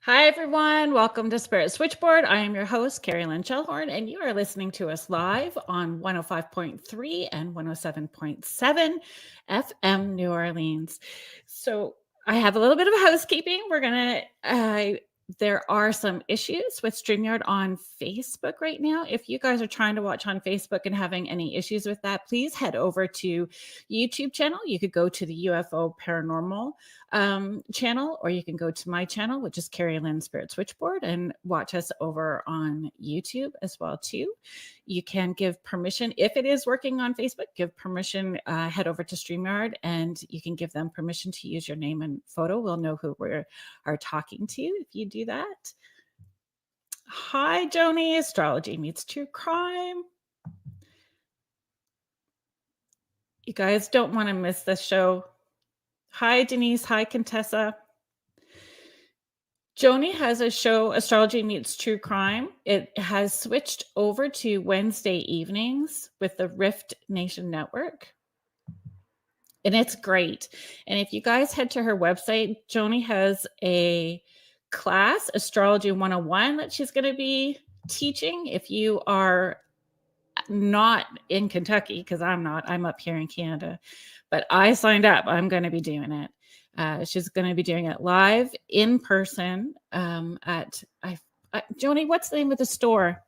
Hi, everyone. Welcome to Spirit Switchboard. I am your host, Kerrilynn, and you are listening to us live on 105.3 and 107.7 FM New Orleans. So I have a little bit of housekeeping. There are some issues with StreamYard on Facebook right now. If you guys are trying to watch on Facebook and having any issues with that, please head over to YouTube channel. You could go to the UFO Paranormal channel, or you can go to my channel, which is Kerrilynn Spirit Switchboard, and watch us over on YouTube as well too. You can give permission if it is working on Facebook. Give permission. Head over to StreamYard, and you can give them permission to use your name and photo. We'll know who we are talking to if you do that. Hi, Joni. Astrology meets true crime. You guys don't want to miss this show. Hi, Denise. Hi, Contessa. Joni has a show, Astrology Meets True Crime. It has switched over to Wednesday evenings with the Rift Nation Network. And it's great. And if you guys head to her website, Joni has a class, Astrology 101, that she's going to be teaching. If you are not in Kentucky, because I'm up here in Canada, but I signed up. I'm going to be doing it. She's going to be doing it live in person Joni, what's the name of the store?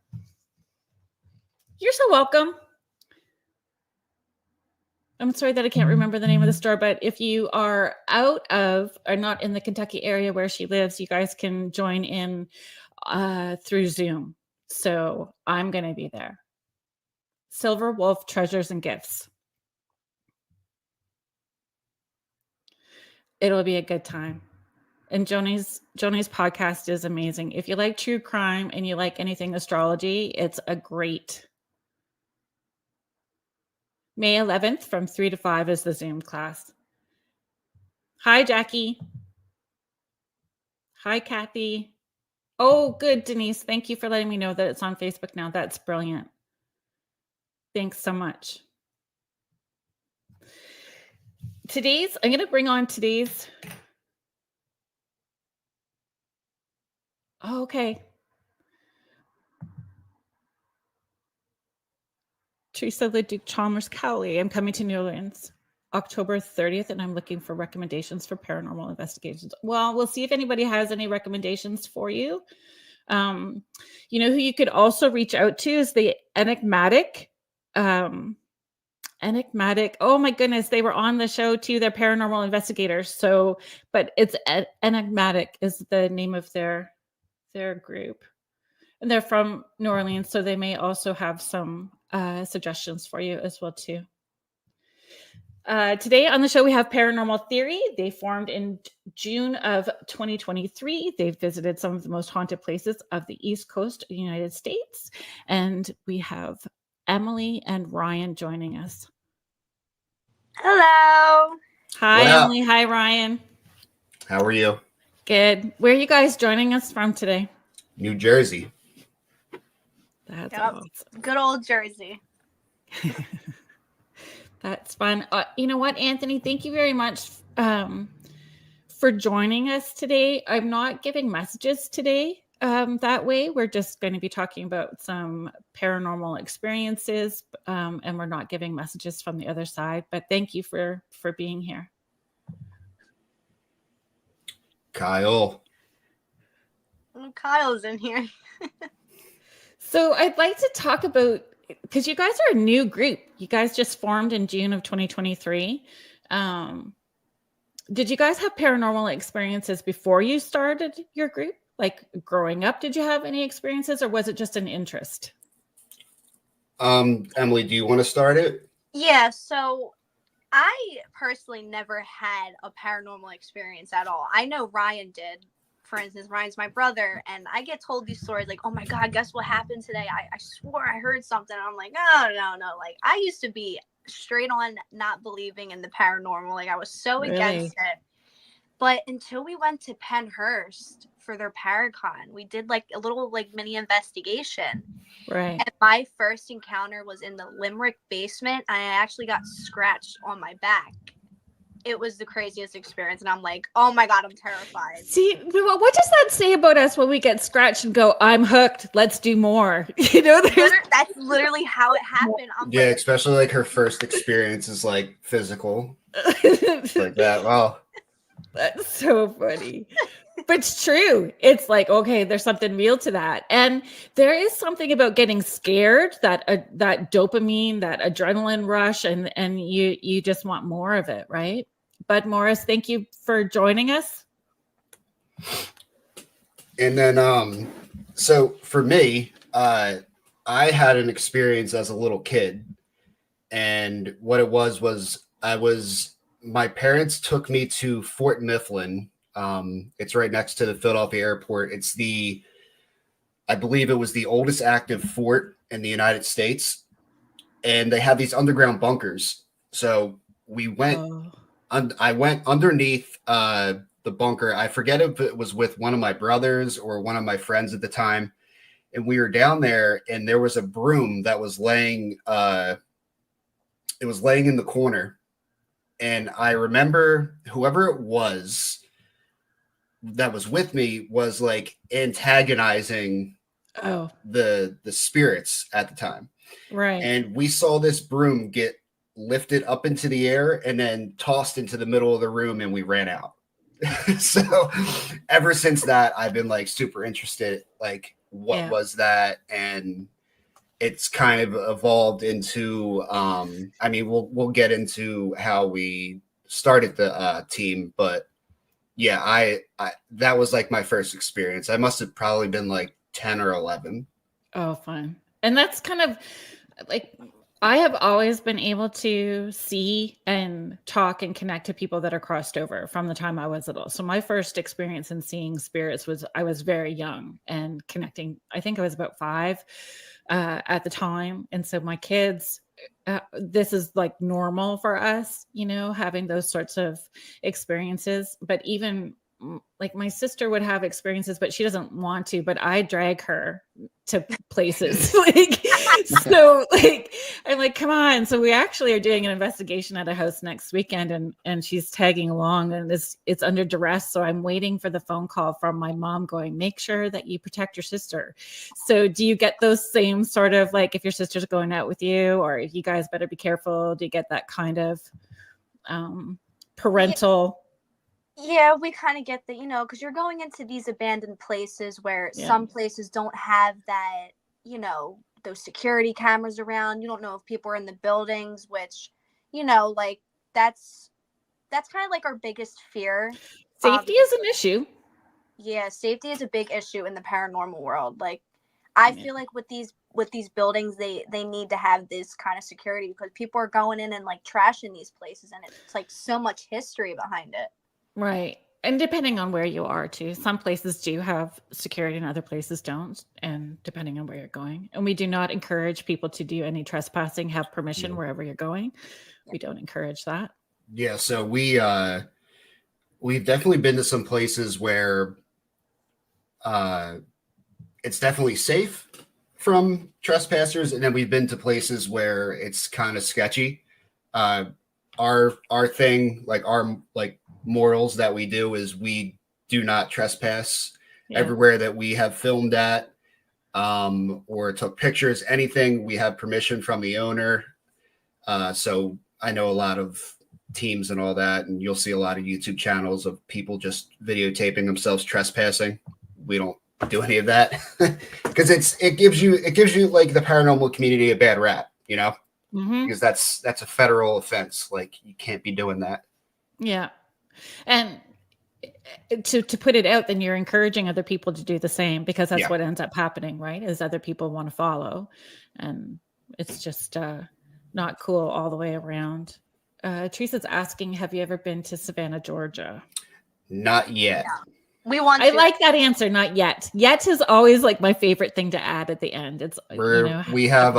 You're so welcome. I'm sorry that I can't remember the name of the store, but if you are out of or not in the Kentucky area where she lives, you guys can join in through Zoom. So I'm going to be there. Silver Wolf Treasures and Gifts. It'll be a good time. And Joni's podcast is amazing. If you like true crime and you like anything astrology, it's a great. May 11th from 3 to 5 is the Zoom class. Hi, Jackie. Hi, Kathy. Oh, good, Denise. Thank you for letting me know that it's on Facebook now. That's brilliant. Thanks so much. I'm going to bring on today's. Oh, okay. Teresa LeDuc Chalmers Cowley. I'm coming to New Orleans October 30th, and I'm looking for recommendations for paranormal investigations. Well, we'll see if anybody has any recommendations for you. You know who you could also reach out to is the Enigmatic. Enigmatic. Oh my goodness, they were on the show too. They're paranormal investigators. So, but it's Enigmatic is the name of their group, and they're from New Orleans, so they may also have some suggestions for you as well too. Today on the show, we have Paranormal Theory. They formed in June of 2023. They've visited some of the most haunted places of the East Coast of the United States. And we have Emily and Ryan joining us. Hello. Hi, Emily. Hi, Ryan. How are you? Good. Where are you guys joining us from today? New Jersey. That's awesome. Good old Jersey. That's fun. You know what, Anthony? Thank you very much for joining us today. I'm not giving messages today that way. We're just going to be talking about some paranormal experiences, and we're not giving messages from the other side. But thank you for being here. Kyle. Kyle's in here. So I'd like to talk about, because you guys are a new group. You guys just formed in June of 2023. Did you guys have paranormal experiences before you started your group? Like growing up, did you have any experiences, or was it just an interest? Emily, do you want to start it? Yeah, so I personally never had a paranormal experience at all. I know Ryan did. For instance, Ryan's my brother, and I get told these stories like, oh my God, guess what happened today? I swore I heard something. I'm like, oh, no. Like, I used to be straight on not believing in the paranormal. Like, I was so against it. But until we went to Pennhurst for their Paracon, we did like a little like mini investigation. Right. And my first encounter was in the Limerick basement. And I actually got scratched on my back. it was the craziest experience, and I'm like, oh my god, I'm terrified. See, what does that say about us when we get scratched and go, I'm hooked, let's do more? You know, That's literally how it happened. I'm Yeah, like, especially like her first experience is like physical. Like that. Wow. That's so funny. But it's true. It's like, okay, there's something real to that. And there is something about getting scared, that that dopamine, that adrenaline rush, and you just want more of it, right? Bud Morris, thank you for joining us. And then so for me, I had an experience as a little kid, and what it was my parents took me to Fort Mifflin. It's right next to the Philadelphia airport. I believe it was the oldest active fort in the United States, and they have these underground bunkers. So I went underneath the bunker. I forget if it was with one of my brothers or one of my friends at the time, and we were down there, and there was a broom that was laying. It was laying in the corner, and I remember whoever it was that was with me was like antagonizing the spirits at the time. Right. And we saw this broom get lifted up into the air and then tossed into the middle of the room, and we ran out. So ever since that, I've been like super interested, like what was that? And it's kind of evolved into I mean, we'll get into how we started the team, but yeah, I that was like my first experience. I must have probably been like 10 or 11. Oh, fun. And that's kind of like, I have always been able to see and talk and connect to people that are crossed over from the time I was little. So my first experience in seeing spirits was, I was very young and connecting. I think I was about 5 at the time. And so my kids, this is like normal for us, you know, having those sorts of experiences. But even like my sister would have experiences, but she doesn't want to, but I drag her to places. Like, so like, I'm like, come on. So we actually are doing an investigation at a house next weekend, and she's tagging along, and it's under duress. So I'm waiting for the phone call from my mom going, make sure that you protect your sister. So do you get those same sort of, like, if your sister's going out with you, or you guys better be careful? Do you get that kind of parental? Yeah, we kind of get that, you know, because you're going into these abandoned places where some places don't have that, you know, those security cameras around. You don't know if people are in the buildings, which, you know, like that's kind of like our biggest fear. Safety is an issue. Yeah, safety is a big issue in the paranormal world. Like, I feel like with these buildings, they need to have this kind of security, because people are going in and like trashing these places, and it's like so much history behind it. Right. And depending on where you are too, some places do have security and other places don't. And depending on where you're going. And we do not encourage people to do any trespassing, have permission wherever you're going. We don't encourage that. Yeah. So we've definitely been to some places where it's definitely safe from trespassers. And then we've been to places where it's kind of sketchy. Our thing, like our morals that we do, is we do not trespass everywhere that we have filmed at or took pictures. Anything, we have permission from the owner. So I know a lot of teams and all that, and you'll see a lot of YouTube channels of people just videotaping themselves trespassing. We don't do any of that because it gives you like the paranormal community a bad rap, you know. Because that's a federal offense. Like, you can't be doing that. Yeah. And to put it out, then you're encouraging other people to do the same, because that's what ends up happening, right? Is other people want to follow, and it's just not cool all the way around. Teresa's asking, have you ever been to Savannah, Georgia? Not yet. Yeah. We want. I like that answer. Not yet. Yet is always like my favorite thing to add at the end. It's we have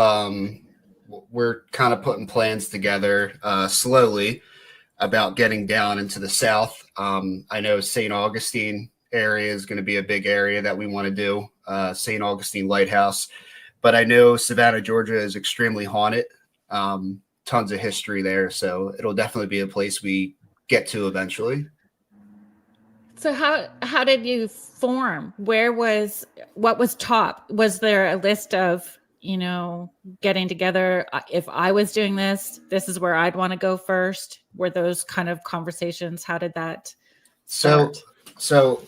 we're kind of putting plans together slowly about getting down into the South. I know St. Augustine area is going to be a big area that we want to do, St. Augustine Lighthouse. But I know Savannah, Georgia is extremely haunted. Tons of history there. So it'll definitely be a place we get to eventually. So how did you form? What was top? Was there a list of, getting together? If I was doing this is where I'd want to go first. Were those kind of conversations? How did that start? So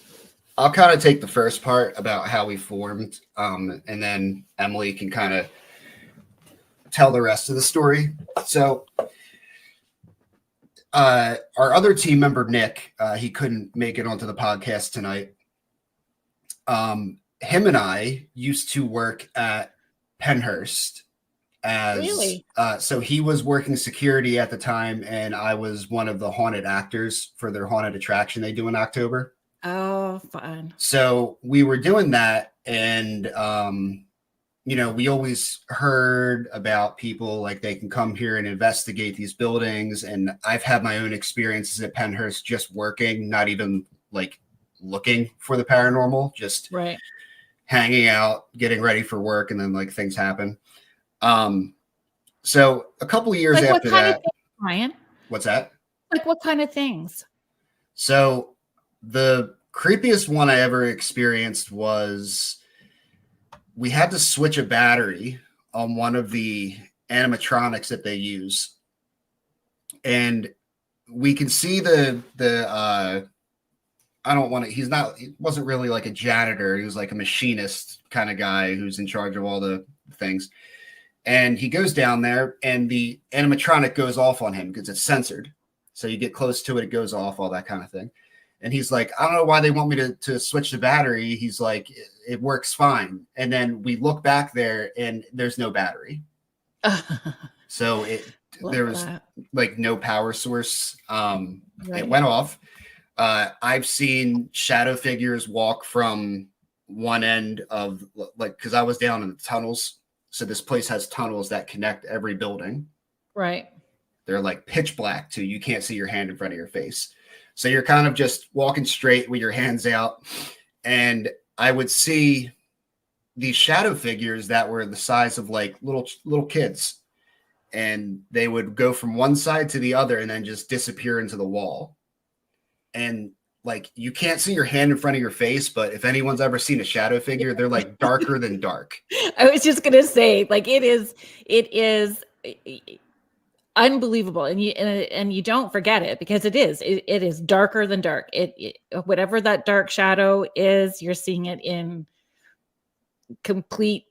I'll kind of take the first part about how we formed, and then Emily can kind of tell the rest of the story. So our other team member, Nick, he couldn't make it onto the podcast tonight. Him and I used to work at Pennhurst Really? So he was working security at the time, and I was one of the haunted actors for their haunted attraction they do in October. Oh, fun. So we were doing that, and we always heard about people like they can come here and investigate these buildings. And I've had my own experiences at Pennhurst just working, not even like looking for the paranormal, just right. hanging out, getting ready for work, and then like things happen. So a couple of years like after that, Ryan? What's that? Like what kind of things? So the creepiest one I ever experienced was we had to switch a battery on one of the animatronics that they use. And we can see he wasn't really like a janitor. He was like a machinist kind of guy who's in charge of all the things. And he goes down there and the animatronic goes off on him because it's censored. So you get close to it, it goes off, all that kind of thing. And he's like, I don't know why they want me to switch the battery. He's like, it works fine. And then we look back there and there's no battery. So there was like no power source. Right. It went off. I've seen shadow figures walk from one end of because I was down in the tunnels. So this place has tunnels that connect every building. Right. They're like pitch black too. You can't see your hand in front of your face. So you're kind of just walking straight with your hands out. And I would see these shadow figures that were the size of like little kids. And they would go from one side to the other and then just disappear into the wall. And like, you can't see your hand in front of your face, but if anyone's ever seen a shadow figure, they're like darker than dark. I was just going to say, like, it is unbelievable. And you don't forget it because it is darker than dark. Whatever that dark shadow is, you're seeing it in complete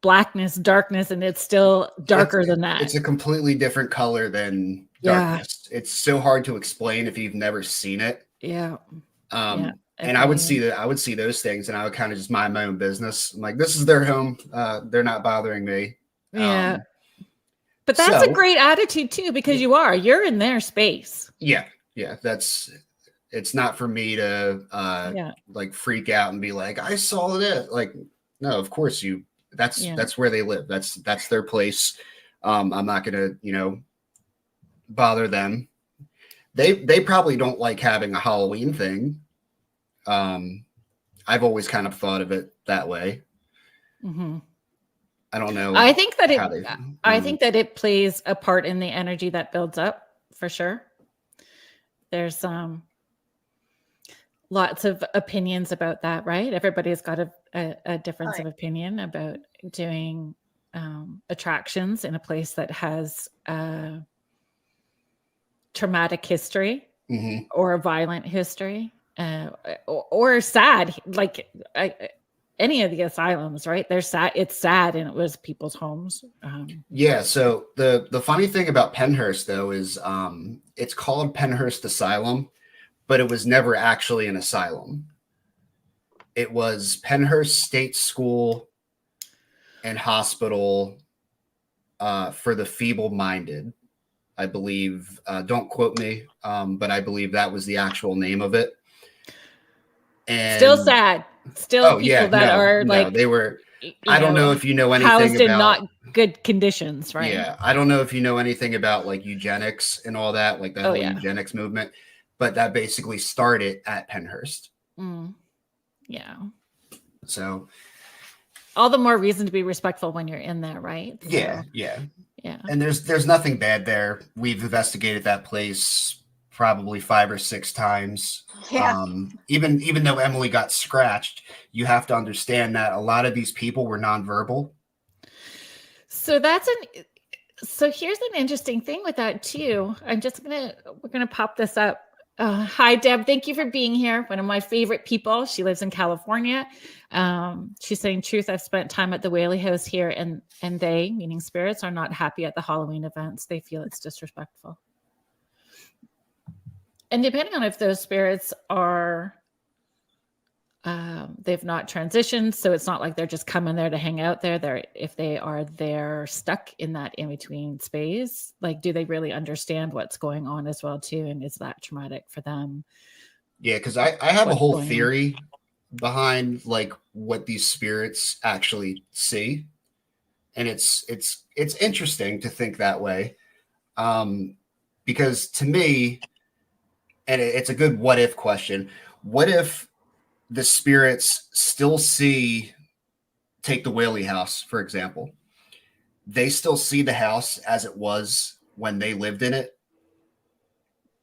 blackness, darkness, and it's still darker than that. It's a completely different color than darkness. Yeah. It's so hard to explain if you've never seen it. Yeah. And I would see those things and I would kind of just mind my own business. I'm like, this is their home. They're not bothering me. Yeah. But that's a great attitude too, because you're in their space. Yeah. Yeah. It's not for me to like freak out and be like, I saw it. Like, no, of course that's where they live. That's their place. I'm not going to, bother them. They probably don't like having a Halloween thing. I've always kind of thought of it that way. Mm-hmm. I don't know. I think that it plays a part in the energy that builds up for sure. There's lots of opinions about that, right? Everybody's got a difference of opinion about doing attractions in a place that has traumatic history or a violent history or sad, like any of the asylums, right? They're sad. It's sad, and it was people's homes. So the funny thing about Pennhurst though is it's called Pennhurst Asylum, but it was never actually an asylum. It was Pennhurst State School and Hospital for the feeble-minded, I believe. Don't quote me, but I believe that was the actual name of it. And still sad. Still they were. I don't know if you know anything housed about in not good conditions, right? Yeah, I don't know if you know anything about like eugenics and all that, like that whole eugenics movement, but that basically started at Pennhurst. Yeah. So, all the more reason to be respectful when you're in there, right? So, yeah. And there's nothing bad there. We've investigated that place probably 5 or 6 times. Yeah. Even though Emily got scratched, you have to understand that a lot of these people were nonverbal. So here's an interesting thing with that too. We're gonna pop this up. Hi, Deb. Thank you for being here. One of my favorite people. She lives in California. She's saying, truth, I've spent time at the Whaley House here, and they, meaning spirits, are not happy at the Halloween events. They feel it's disrespectful. And depending on if those spirits are, they've not transitioned, so it's not like they're just coming there to hang out there. If they're stuck in that in-between space, like, do they really understand what's going on as well too? And is that traumatic for them? Yeah, because I have a whole theory behind like what these spirits actually see. And it's interesting to think that way. Because to me, and it's a good what if question. What if the spirits still take the Whaley house, for example. They still see the house as it was when they lived in it.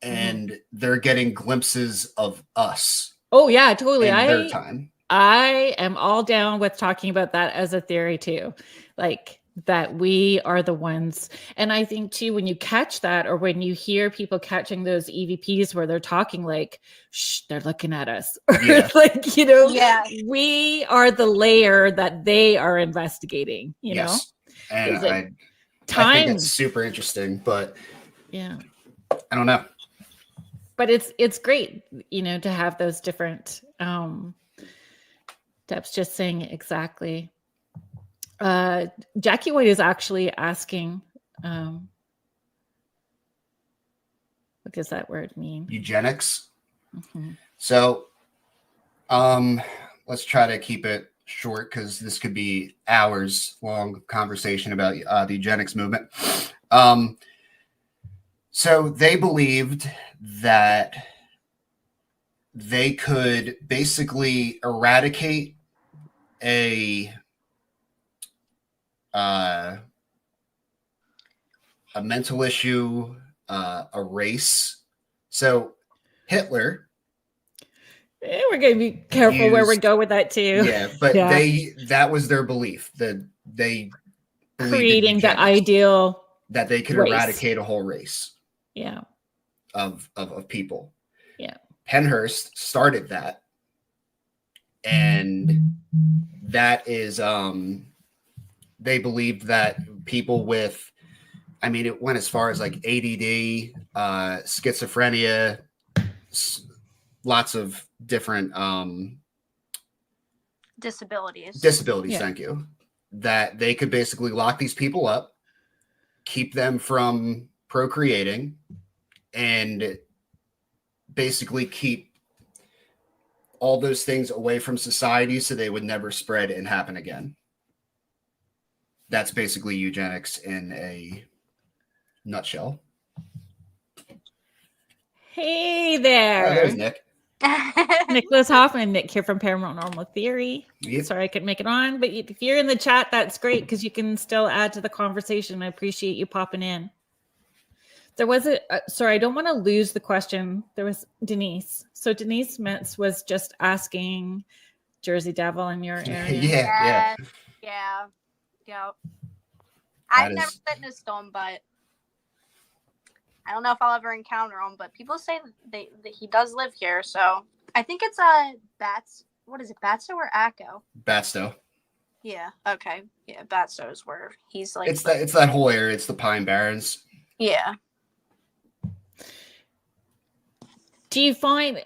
And they're getting glimpses of us. Oh, yeah, totally. In their time. I am all down with talking about that as a theory too. Like, that we are the ones. And I think too, when you catch that, or when you hear people catching those EVPs where they're talking like, shh, they're looking at us. Yeah. Like, we are the layer that they are investigating, you know? And I think it's super interesting, but yeah, I don't know. But it's great, to have those different, Deb's just saying exactly. Jackie White is actually asking, what does that word mean? Eugenics. So, let's try to keep it short because this could be hours long conversation about the eugenics movement. So they believed that they could basically eradicate a mental issue, a race. So Hitler. We're going to be careful where we go with that too. Yeah, but that was their belief, that they creating the ideal that they could eradicate a whole race. Yeah. Of people. Yeah. Pennhurst started that. And that is they believed that people with, it went as far as like ADD, schizophrenia, lots of different disabilities. Thank you. That they could basically lock these people up, keep them from procreating, and basically keep all those things away from society so they would never spread and happen again. That's basically eugenics in a nutshell. Hey there. Oh, there's Nick. Nicholas Hoffman, Nick here from Paranormal Theory. Yep. Sorry I couldn't make it on, but if you're in the chat, that's great because you can still add to the conversation. I appreciate you popping in. There was sorry, I don't want to lose the question. There was Denise. So Denise Metz was just asking Jersey Devil in your area. Yeah. I've never witnessed them, but I don't know if I'll ever encounter him. But people say that he does live here, so I think it's Bats. What is it, Batstow or Acco? Batstow. Yeah. Okay. Yeah, Batstow is where he's like. It's that whole area. It's the Pine Barrens. Yeah. Do you find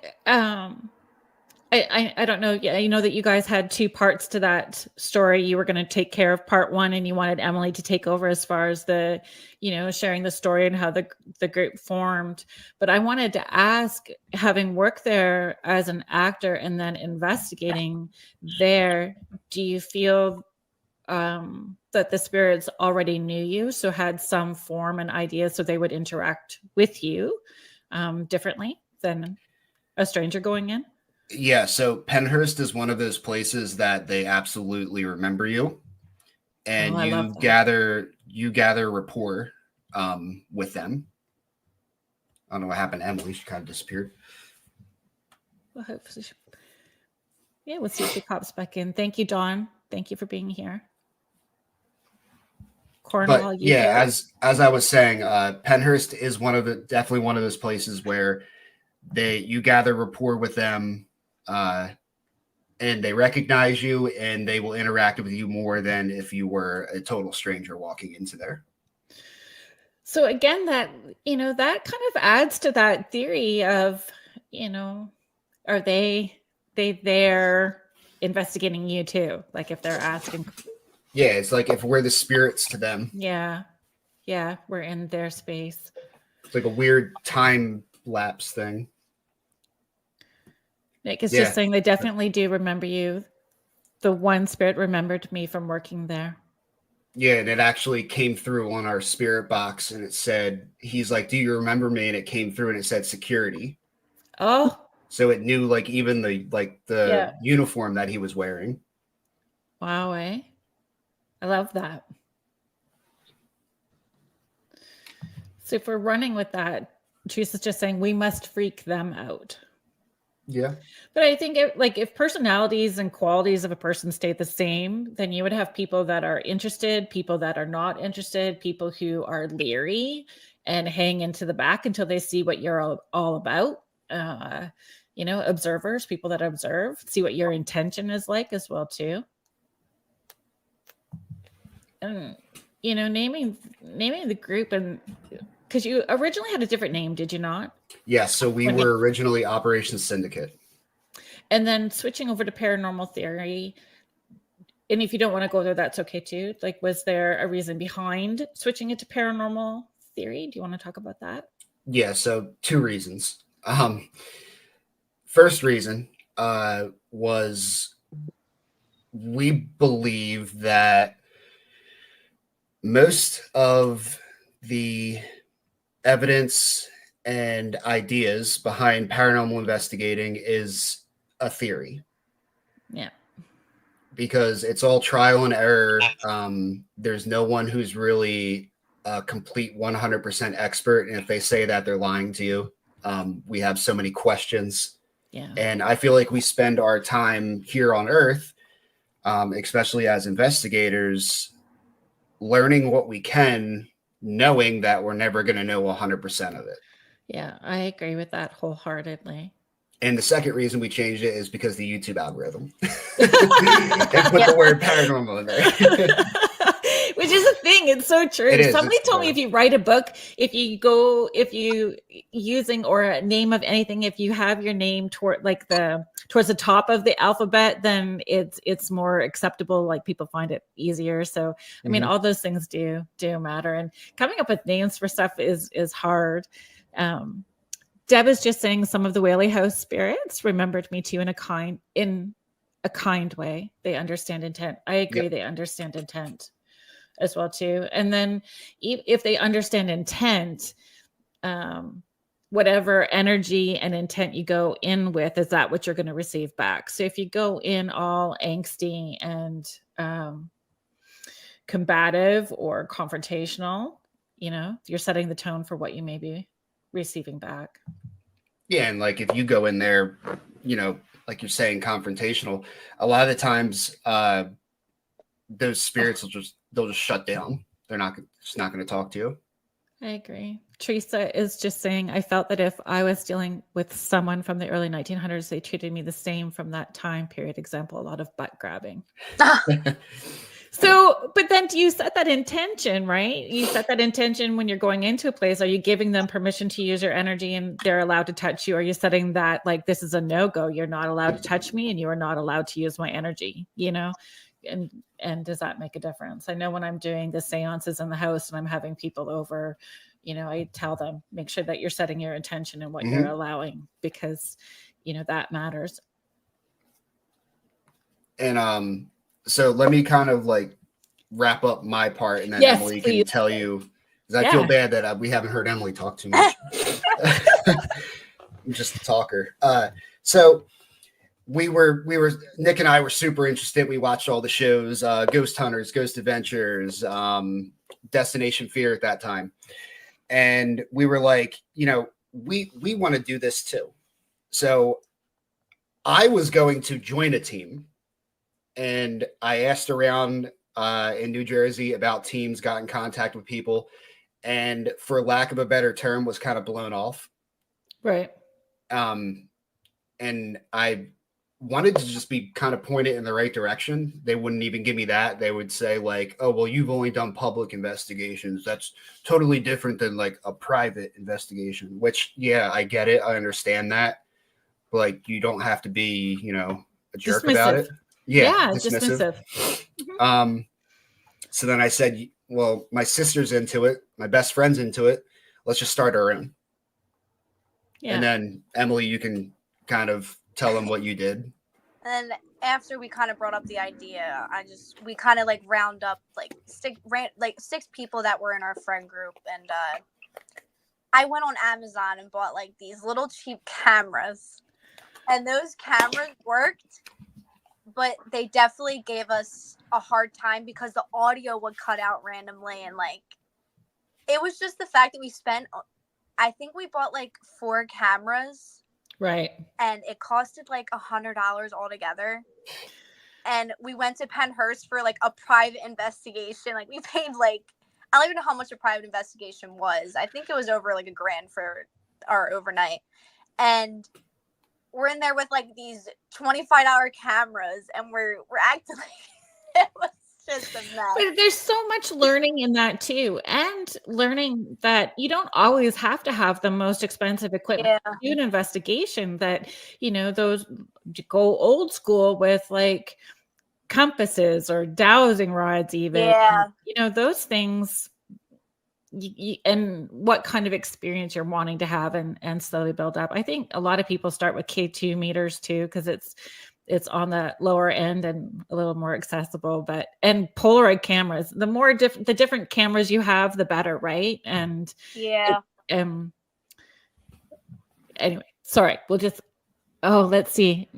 I don't know. Yeah, you know that you guys had 2 parts to that story. You were going to take care of part 1, and you wanted Emily to take over as far as the, sharing the story and how the group formed. But I wanted to ask, having worked there as an actor and then investigating there, do you feel that the spirits already knew you, so had some form and idea, so they would interact with you differently than a stranger going in? Yeah, so Pennhurst is one of those places that they absolutely remember you, and you gather rapport with them. I don't know what happened to Emily. She kind of disappeared. Well, hopefully yeah, we'll see if she pops back in. Thank you, Dawn. Thank you for being here. Cornwall, But yeah, there? as I was saying, Penhurst is definitely one of those places where you gather rapport with them, and they recognize you, and they will interact with you more than if you were a total stranger walking into there. So again, that that kind of adds to that theory of, are they there investigating you too? Like if they're asking. Yeah, it's like if we're the spirits to them. Yeah, we're in their space. It's like a weird time lapse thing. Nick is just saying they definitely do remember you. The one spirit remembered me from working there. Yeah, and it actually came through on our spirit box, and it said, he's like, do you remember me? And it came through and it said security. Oh. So it knew like even the uniform that he was wearing. Wow, I love that. So if we're running with that, Teresa's just saying we must freak them out. Yeah. But I think if personalities and qualities of a person stayed the same, then you would have people that are interested, people that are not interested, people who are leery and hang into the back until they see what you're all about. Observers, people that observe, see what your intention is like as well too. And naming the group, and because you originally had a different name, did you not? Yeah, so we were originally Operation Syndicate. And then switching over to Paranormal Theory. And if you don't want to go there, that's okay too. Like, was there a reason behind switching it to Paranormal Theory? Do you want to talk about that? Yeah, so 2 reasons. First reason was we believe that most of the evidence and ideas behind paranormal investigating is a theory. Yeah. Because it's all trial and error. There's no one who's really a complete 100% expert. And if they say that, they're lying to you. We have so many questions. Yeah. And I feel like we spend our time here on Earth, especially as investigators, learning what we can, knowing that we're never going to know 100% of it. Yeah, I agree with that wholeheartedly. And the second reason we changed it is because the YouTube algorithm. And put the word paranormal in there. Which is a thing. It's so true. Somebody told me if you write a book, if you using or a name of anything, if you have your name towards the top of the alphabet, then it's more acceptable. Like people find it easier. So I mean, all those things do matter. And coming up with names for stuff is hard. Deb is just saying some of the Whaley House spirits remembered me too in a kind way. They understand intent. I agree. Yep. They understand intent as well too. And then if they understand intent, whatever energy and intent you go in with, is that what you're going to receive back? So if you go in all angsty and combative or confrontational, you're setting the tone for what you may be receiving back. Yeah, and like if you go in there, like you're saying, confrontational, a lot of the times those spirits they'll just shut down. They're not going to talk to you. I agree. Teresa is just saying, I felt that if I was dealing with someone from the early 1900s, they treated me the same from that time period. Example, a lot of butt grabbing. So, but then do you set that intention, right? You set that intention when you're going into a place. Are you giving them permission to use your energy and they're allowed to touch you? Are you setting that like, this is a no-go? You're not allowed to touch me and you are not allowed to use my energy, And does that make a difference? I know when I'm doing the seances in the house and I'm having people over, I tell them, make sure that you're setting your intention and what you're allowing, because, that matters. And, so let me kind of like wrap up my part, and then Emily can tell you, because I feel bad that we haven't heard Emily talk too much. I'm just a talker. So we were Nick and I were super interested. We watched all the shows, Ghost Hunters, Ghost Adventures, Destination Fear at that time. And we were like, we want to do this too. So I was going to join a team, and I asked around in New Jersey about teams, got in contact with people, and for lack of a better term, was kind of blown off. Right. And I wanted to just be kind of pointed in the right direction. They wouldn't even give me that. They would say like, oh, well, you've only done public investigations. That's totally different than like a private investigation, which, yeah, I get it. I understand that. But like, you don't have to be, a jerk about it. Yeah, dismissive. Mm-hmm. So then I said, well, my sister's into it. My best friend's into it. Let's just start our own. Yeah. And then Emily, you can kind of tell them what you did. And then after we kind of brought up the idea, we kind of like round up like six people that were in our friend group, and I went on Amazon and bought like these little cheap cameras, and those cameras worked, but they definitely gave us a hard time because the audio would cut out randomly, and like it was just the fact that I think we bought like 4 cameras. Right. And it costed like $100 altogether. And we went to Penhurst for like a private investigation. Like we paid like, I don't even know how much a private investigation was. I think it was over like $1,000 for our overnight. And we're in there with like these $25 cameras, and we're acting like it was just a mess. But there's so much learning in that too, and learning that you don't always have to have the most expensive equipment to do an investigation. That those go old school with like compasses or dowsing rods, even. And, those things. And what kind of experience you're wanting to have and slowly build up. I think a lot of people start with K2 meters too, because it's on the lower end and a little more accessible. And Polaroid cameras, the different cameras you have, the better, right? And anyway, sorry, let's see.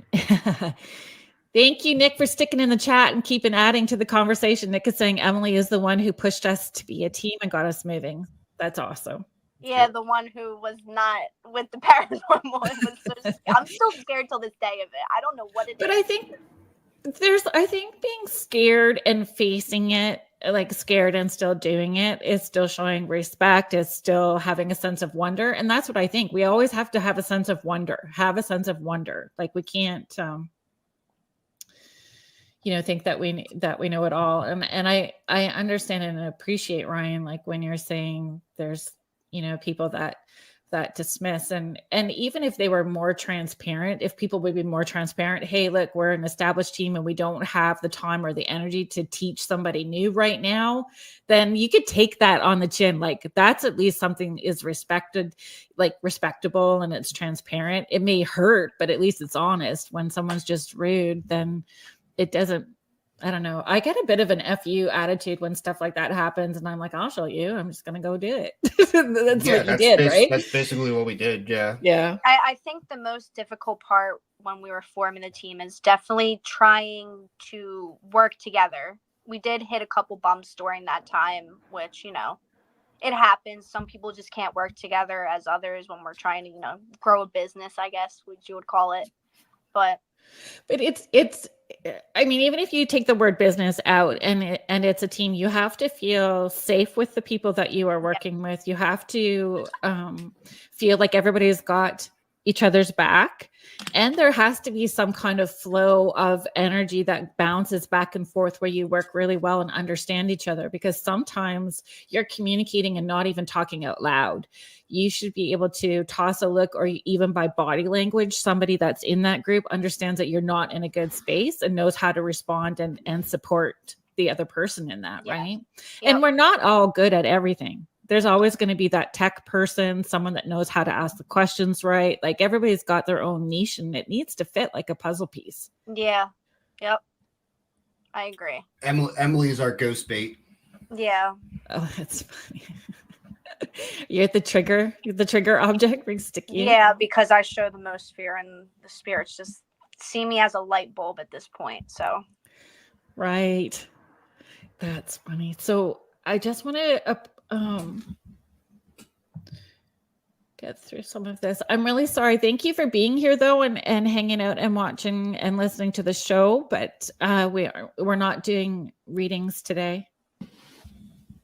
Thank you, Nick, for sticking in the chat and keeping adding to the conversation. Nick is saying Emily is the one who pushed us to be a team and got us moving. That's awesome. Yeah, the one who was not with the paranormal. I'm still scared till this day of it. I don't know what it is. But I think being scared and facing it, like scared and still doing it, is still showing respect, is still having a sense of wonder. And that's what I think. We always have to have a sense of wonder, Like we can't, think that we know it all. And I understand and appreciate, Ryan, like when you're saying there's, people that dismiss, and even if they were more transparent, if people would be more transparent, hey, look, we're an established team and we don't have the time or the energy to teach somebody new right now, then you could take that on the chin. Like that's at least something is respected, like respectable, and it's transparent. It may hurt, but at least it's honest. When someone's just rude, then it doesn't, I don't know. I get a bit of an FU attitude when stuff like that happens, and I'm like, I'll show you. I'm just going to go do it. That's what you did, right? That's basically what we did. Yeah. Yeah. I think the most difficult part when we were forming the team is definitely trying to work together. We did hit a couple bumps during that time, which, it happens. Some people just can't work together as others when we're trying to, grow a business, I guess, which you would call it. But it's I mean, even if you take the word business out and it's a team, you have to feel safe with the people that you are working with. You have to feel like everybody's got each other's back, and there has to be some kind of flow of energy that bounces back and forth where you work really well and understand each other, because sometimes you're communicating and not even talking out loud. You should be able to toss a look, or even by body language, somebody that's in that group understands that you're not in a good space and knows how to respond and support the other person in that, right? Yep. And we're not all good at everything. There's always going to be that tech person, someone that knows how to ask the questions right. Like everybody's got their own niche, and it needs to fit like a puzzle piece. Yeah. Yep. I agree. Emily's our ghost bait. Yeah. Oh, that's funny. You're the trigger object, being sticky. Yeah, because I show the most fear, and the spirits just see me as a light bulb at this point. So. Right. That's funny. So I just want to get through some of this. I'm really sorry. Thank you for being here though, and hanging out and watching and listening to the show. But we're not doing readings today.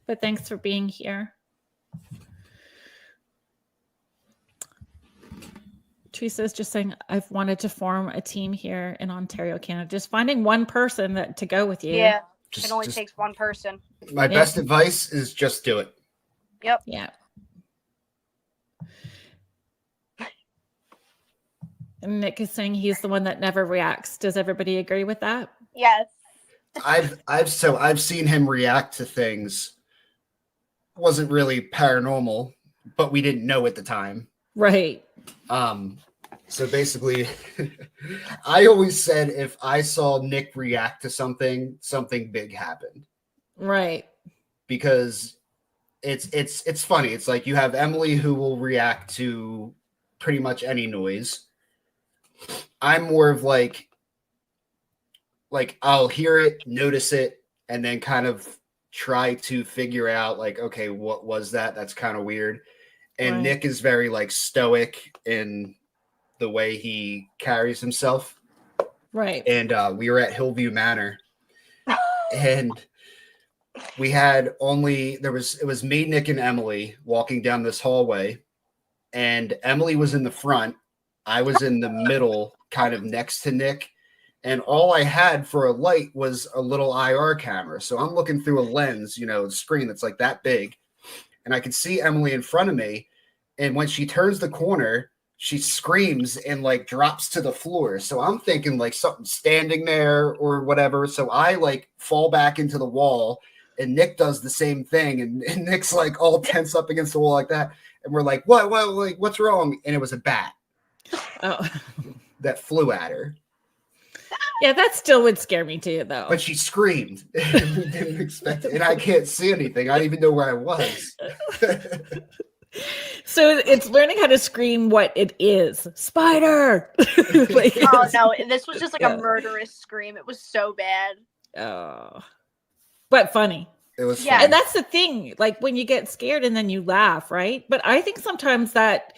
But thanks for being here. Teresa's just saying, I've wanted to form a team here in Ontario, Canada. Just finding one person to go with you. Yeah, it only takes one person. My best advice is just do it. Yep. Yeah. And Nick is saying he's the one that never reacts. Does everybody agree with that? Yes. I've seen him react to things. Wasn't really paranormal, but we didn't know at the time. Right. So basically, I always said if I saw Nick react to something big happened. Right. Because it's funny. It's like you have Emily who will react to pretty much any noise. I'm more of like I'll hear it, notice it, and then kind of try to figure out like, okay, what was that? That's kind of weird. And right. Nick is very like stoic in the way he carries himself. Right. And we were at Hillview Manor, and we had it was me, Nick, and Emily walking down this hallway, and Emily was in the front. I was in the middle, kind of next to Nick, and all I had for a light was a little IR camera. So I'm looking through a lens, screen that's like that big, and I could see Emily in front of me. And when she turns the corner, she screams and like drops to the floor. So I'm thinking like something standing there or whatever. So I like fall back into the wall, and Nick does the same thing. And Nick's like all tense up against the wall like that. And we're like, what, like, what's wrong? And it was a bat that flew at her. Yeah, that still would scare me too, though. But she screamed. We didn't expect it. And I can't see anything. I didn't even know where I was. So it's learning how to scream what it is. Spider! Oh, no. This was just like a murderous scream. It was so bad. Oh. But funny. It was funny. And that's the thing. Like when you get scared and then you laugh, right? But I think sometimes that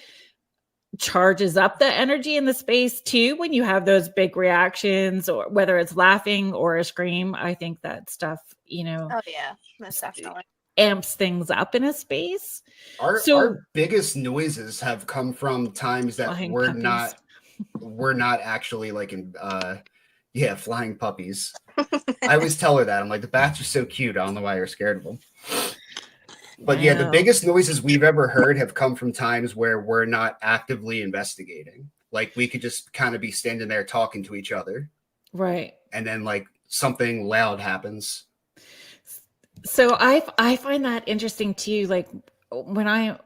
charges up the energy in the space too when you have those big reactions, or whether it's laughing or a scream. I think that stuff, Oh, yeah. Most definitely. Amps things up in a space. Our biggest noises have come from times that we're not actually like in flying puppies. I always tell her that. I'm like, the bats are so cute. I don't know why you're scared of them. But yeah, the biggest noises we've ever heard have come from times where we're not actively investigating. Like we could just kind of be standing there talking to each other. Right. And then like something loud happens. So I find that interesting too. Like when I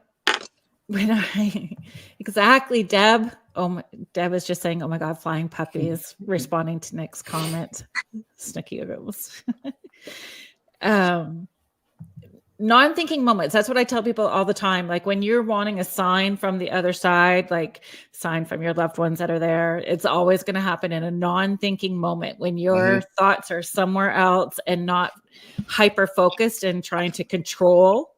exactly, Deb. Deb was just saying, "Oh my God, flying puppies!" Responding to Nick's comment. Snickies. Non-thinking moments. That's what I tell people all the time. Like when you're wanting a sign from the other side, like sign from your loved ones that are there, it's always going to happen in a non-thinking moment when your thoughts are somewhere else and not hyper-focused and trying to control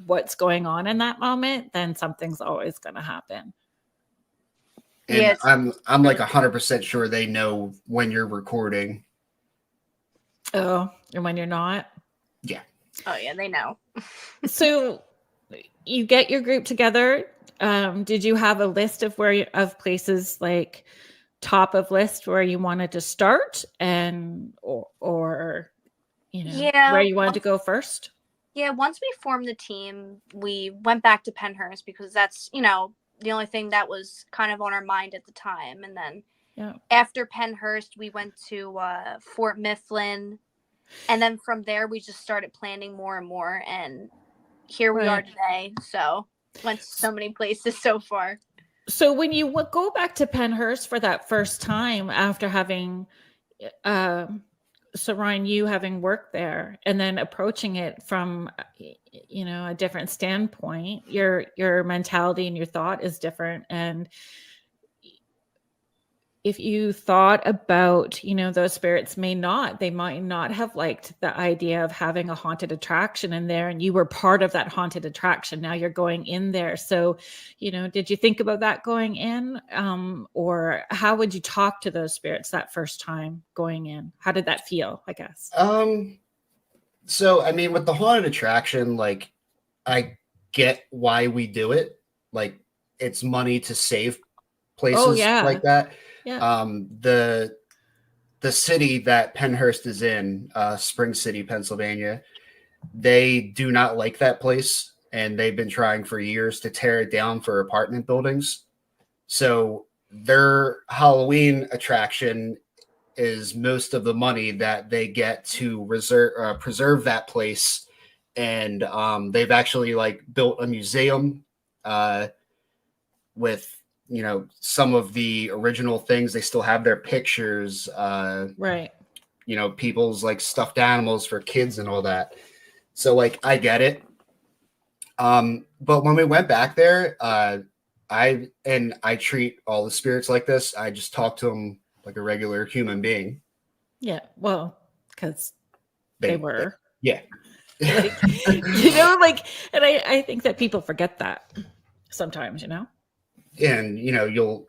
what's going on in that moment. Then something's always going to happen. And yes. I'm like 100% sure they know when you're recording. Oh, and when you're not? Yeah. Oh yeah, they know. So you get your group together. Did you have a list of of places like top of list where you wanted to start and or where you wanted to go first? Yeah, once we formed the team, we went back to Pennhurst because that's, the only thing that was kind of on our mind at the time. And then after Pennhurst, we went to Fort Mifflin. And then from there, we just started planning more and more. And here we are today. So went to so many places so far. So when you go back to Pennhurst for that first time after having, so Ryan, you having worked there and then approaching it from, a different standpoint, your mentality and your thought is different. And if you thought about, those spirits they might not have liked the idea of having a haunted attraction in there, and you were part of that haunted attraction. Now you're going in there. So, did you think about that going in? Or how would you talk to those spirits that first time going in? How did that feel, I guess? So, I mean, with the haunted attraction, like, I get why we do it. Like, it's money to save places like that. Yeah. The city that Pennhurst is in, Spring City, Pennsylvania, they do not like that place, and they've been trying for years to tear it down for apartment buildings. So their Halloween attraction is most of the money that they get to preserve that place, and they've actually like built a museum with some of the original things. They still have their pictures, Right. People's like stuffed animals for kids and all that. So like I get it. But when we went back there, I treat all the spirits like this. I just talk to them like a regular human being. Yeah. Well, because they were. Yeah. And I think that people forget that sometimes, And you'll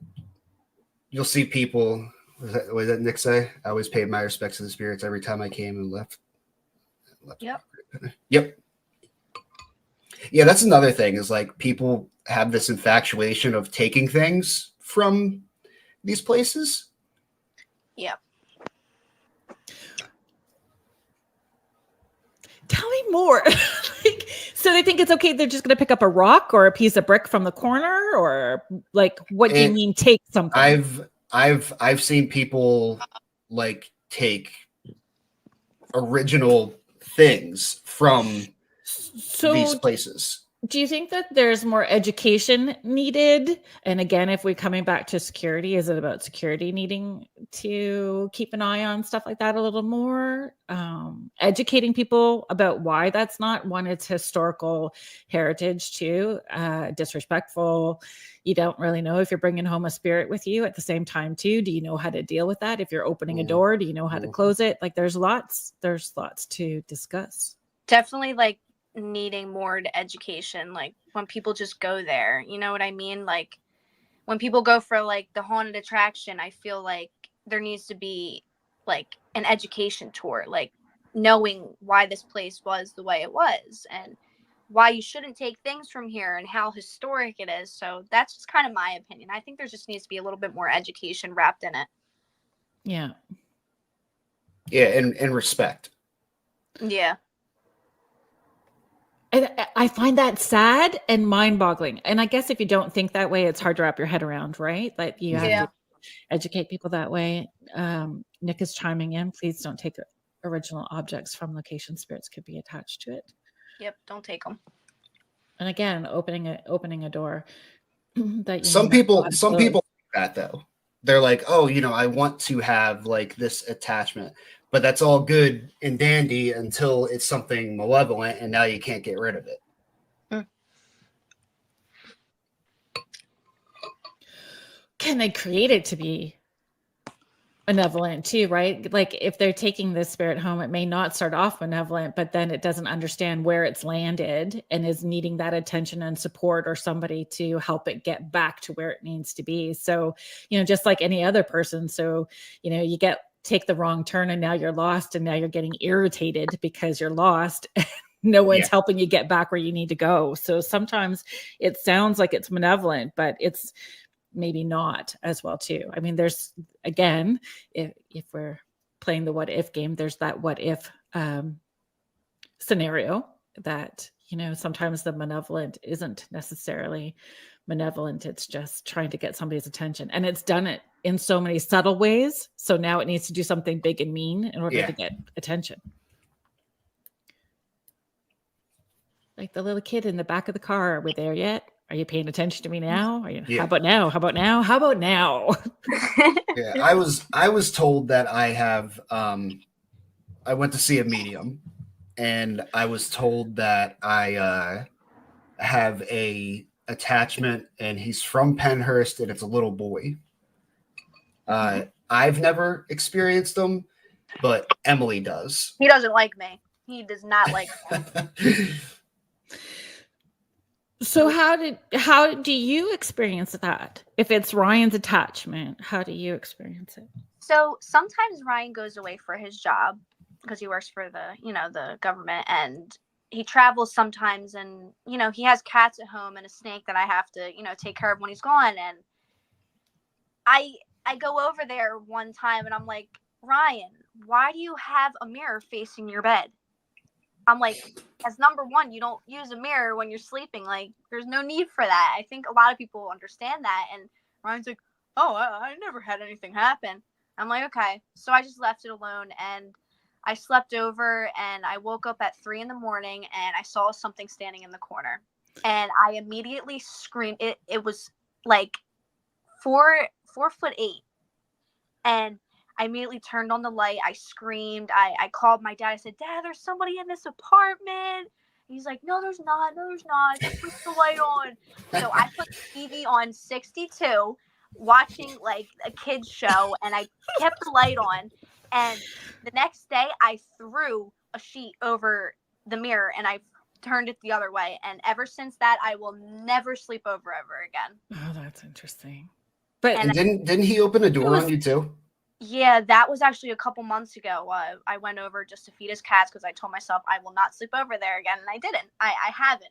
see people. Was that Nick say? I always paid my respects to the spirits every time I came and left. Yep. Yeah, that's another thing, is like people have this infatuation of taking things from these places. Yep. Tell me more. So they think it's okay, they're just going to pick up a rock or a piece of brick from the corner, or like, what do you mean take something? I've seen people like take original things from these places. Do you think that there's more education needed? And again, if we're coming back to security, is it about security needing to keep an eye on stuff like that a little more? Educating people about why that's not one, it's historical heritage too, disrespectful. You don't really know if you're bringing home a spirit with you at the same time too. Do you know how to deal with that? If you're opening a door, do you know how to close it? Like there's lots to discuss. Definitely like needing more education, like when people just go there, you know what I mean? Like when people go for like the haunted attraction, I feel like there needs to be like an education tour, like knowing why this place was the way it was and why you shouldn't take things from here and how historic it is. So that's just kind of my opinion. I think there just needs to be a little bit more education wrapped in it. Yeah, and respect. Yeah. I find that sad and mind-boggling. And I guess if you don't think that way, it's hard to wrap your head around, right? Like you have to educate people that way. Nick is chiming in. Please don't take original objects from location. Spirits could be attached to it. Yep, don't take them. And again, opening a door. That some people like that though. They're like, oh, I want to have like this attachment. But that's all good and dandy until it's something malevolent, and now you can't get rid of it. Can they create it to be benevolent too, right? Like if they're taking this spirit home, it may not start off benevolent, but then it doesn't understand where it's landed and is needing that attention and support or somebody to help it get back to where it needs to be. So, just like any other person. So, you take the wrong turn and now you're lost, and now you're getting irritated because you're lost. No one's helping you get back where you need to go. So sometimes it sounds like it's malevolent, but it's maybe not as well too. I mean, there's, again, if we're playing the what if game, there's that what if scenario that, sometimes the malevolent isn't necessarily malevolent. It's just trying to get somebody's attention, and it's done it in so many subtle ways. So now it needs to do something big and mean in order to get attention. Like the little kid in the back of the car. Are we there yet? Are you paying attention to me now? How about now? How about now? How about now? Yeah, I was told that I have I went to see a medium, and I was told that I have a attachment, and he's from Pennhurst, and it's a little boy. I've never experienced them, but Emily does. He doesn't like me. He does not like me. So how do you experience that? If it's Ryan's attachment, how do you experience it? So sometimes Ryan goes away for his job because he works for the government, and he travels sometimes, and he has cats at home and a snake that I have to take care of when he's gone. And I go over there one time and I'm like, Ryan, why do you have a mirror facing your bed? I'm like, as number one, you don't use a mirror when you're sleeping. Like, there's no need for that. I think a lot of people understand that. And Ryan's like, oh, I never had anything happen. I'm like, okay. So I just left it alone, and I slept over, and I woke up at 3 a.m. and I saw something standing in the corner, and I immediately screamed. It was like 4'8", and I immediately turned on the light. I screamed. I called my dad. I said, Dad, there's somebody in this apartment. He's like, no, there's not. No, there's not. Just put the light on. So I put the TV on 62, watching like a kid's show, and I kept the light on. And the next day, I threw a sheet over the mirror, and I turned it the other way. And ever since that, I will never sleep over ever again. Oh, that's interesting. But And didn't he open a door on you too? Yeah, that was actually a couple months ago. I went over just to feed his cats because I told myself I will not sleep over there again, and I didn't. I haven't.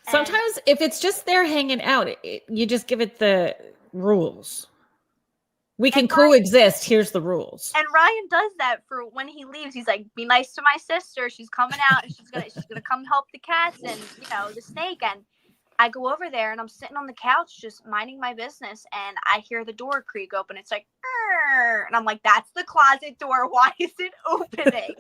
Sometimes if it's just there hanging out, you just give it the rules. We can coexist. Here's the rules. And Ryan does that for when he leaves. He's like, be nice to my sister. She's coming out, and she's gonna come help the cats and the snake. And I go over there, and I'm sitting on the couch just minding my business, and I hear the door creak open. It's like, Arr! And I'm like, that's the closet door. Why is it opening?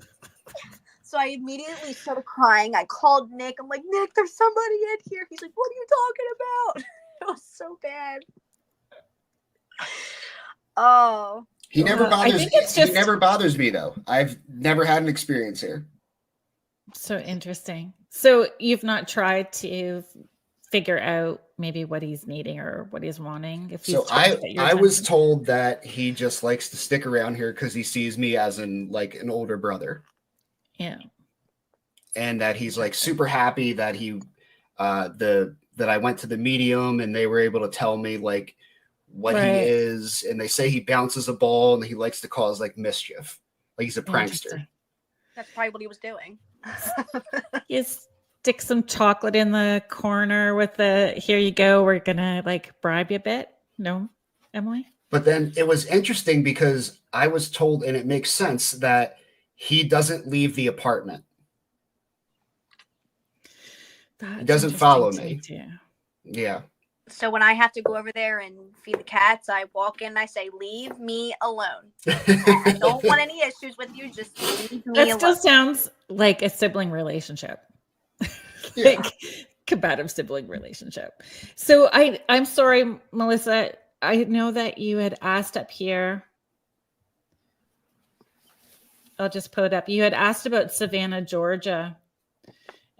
So I immediately started crying. I called Nick. I'm like, Nick, there's somebody in here. He's like, what are you talking about? It was so bad. Oh. He never bothers. I think it's just, he never bothers me though. I've never had an experience here. So interesting. So you've not tried to figure out maybe what he's needing or what he's wanting? If he's I was told that he just likes to stick around here because he sees me as an older brother. Yeah. And that he's like super happy that that I went to the medium and they were able to tell me like what he is, and they say he bounces a ball and he likes to cause like mischief. Like he's a prankster. That's probably what he was doing. You stick some chocolate in the corner with here you go, we're gonna like bribe you a bit. No, Emily? But then it was interesting because I was told, and it makes sense, that he doesn't leave the apartment. He doesn't follow me. Yeah. So when I have to go over there and feed the cats, I walk in and I say, leave me alone. I don't want any issues with you. Just leave me alone. That still sounds like a sibling relationship. Like combative sibling relationship. So I'm sorry, Melissa. I know that you had asked up here. I'll just put it up. You had asked about Savannah, Georgia.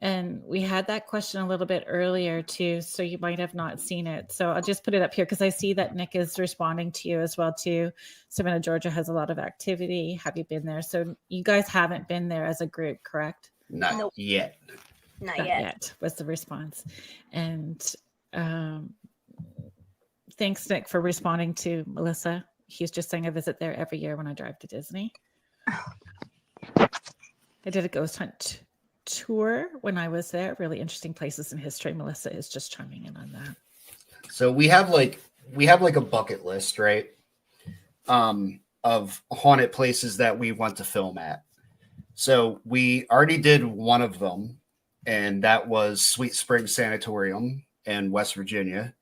And we had that question a little bit earlier too, so you might have not seen it. So I'll just put it up here because I see that Nick is responding to you as well too. Savannah, Georgia has a lot of activity. Have you been there? So you guys haven't been there as a group, correct? Not yet. Not yet was the response. And thanks, Nick, for responding to Melissa. He's just saying I visit there every year when I drive to Disney. I did a ghost hunt tour when I was there. Really interesting places in history. Melissa is just chiming in on that. So we have like a bucket list, right? Of haunted places that we want to film at. So we already did one of them, and that was Sweet Springs Sanatorium in West Virginia.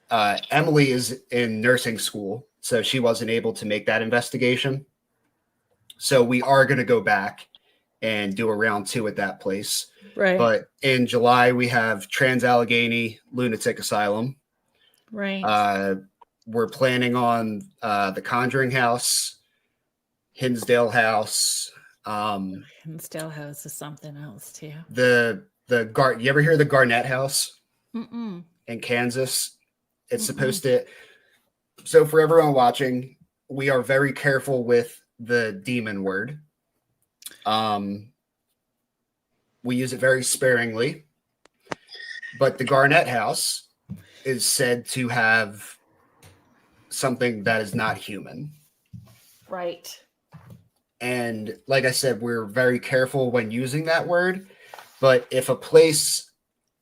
Emily is in nursing school, so she wasn't able to make that investigation. So we are going to go back and do a round 2 at that place. Right. But in July, we have Trans-Allegheny Lunatic Asylum. Right. We're planning on the Conjuring House, Hinsdale House. Hinsdale House is something else too. You ever hear the Garnett House? Mm-mm. In Kansas? It's supposed to... So for everyone watching, we are very careful with the demon word. We use it very sparingly. But the Garnett House is said to have something that is not human. Right. And like I said, we're very careful when using that word. But if a place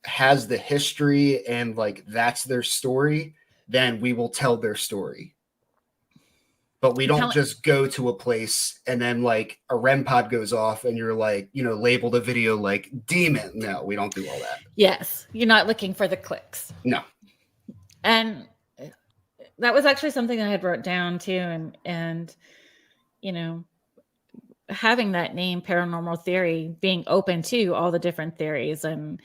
has the history and like that's their story, then we will tell their story. But we don't just go to a place and then like a REM pod goes off and you're like, label the video like demon. No, we don't do all that. Yes. You're not looking for the clicks. No. And that was actually something I had wrote down too. And having that name Paranormal Theory, being open to all the different theories and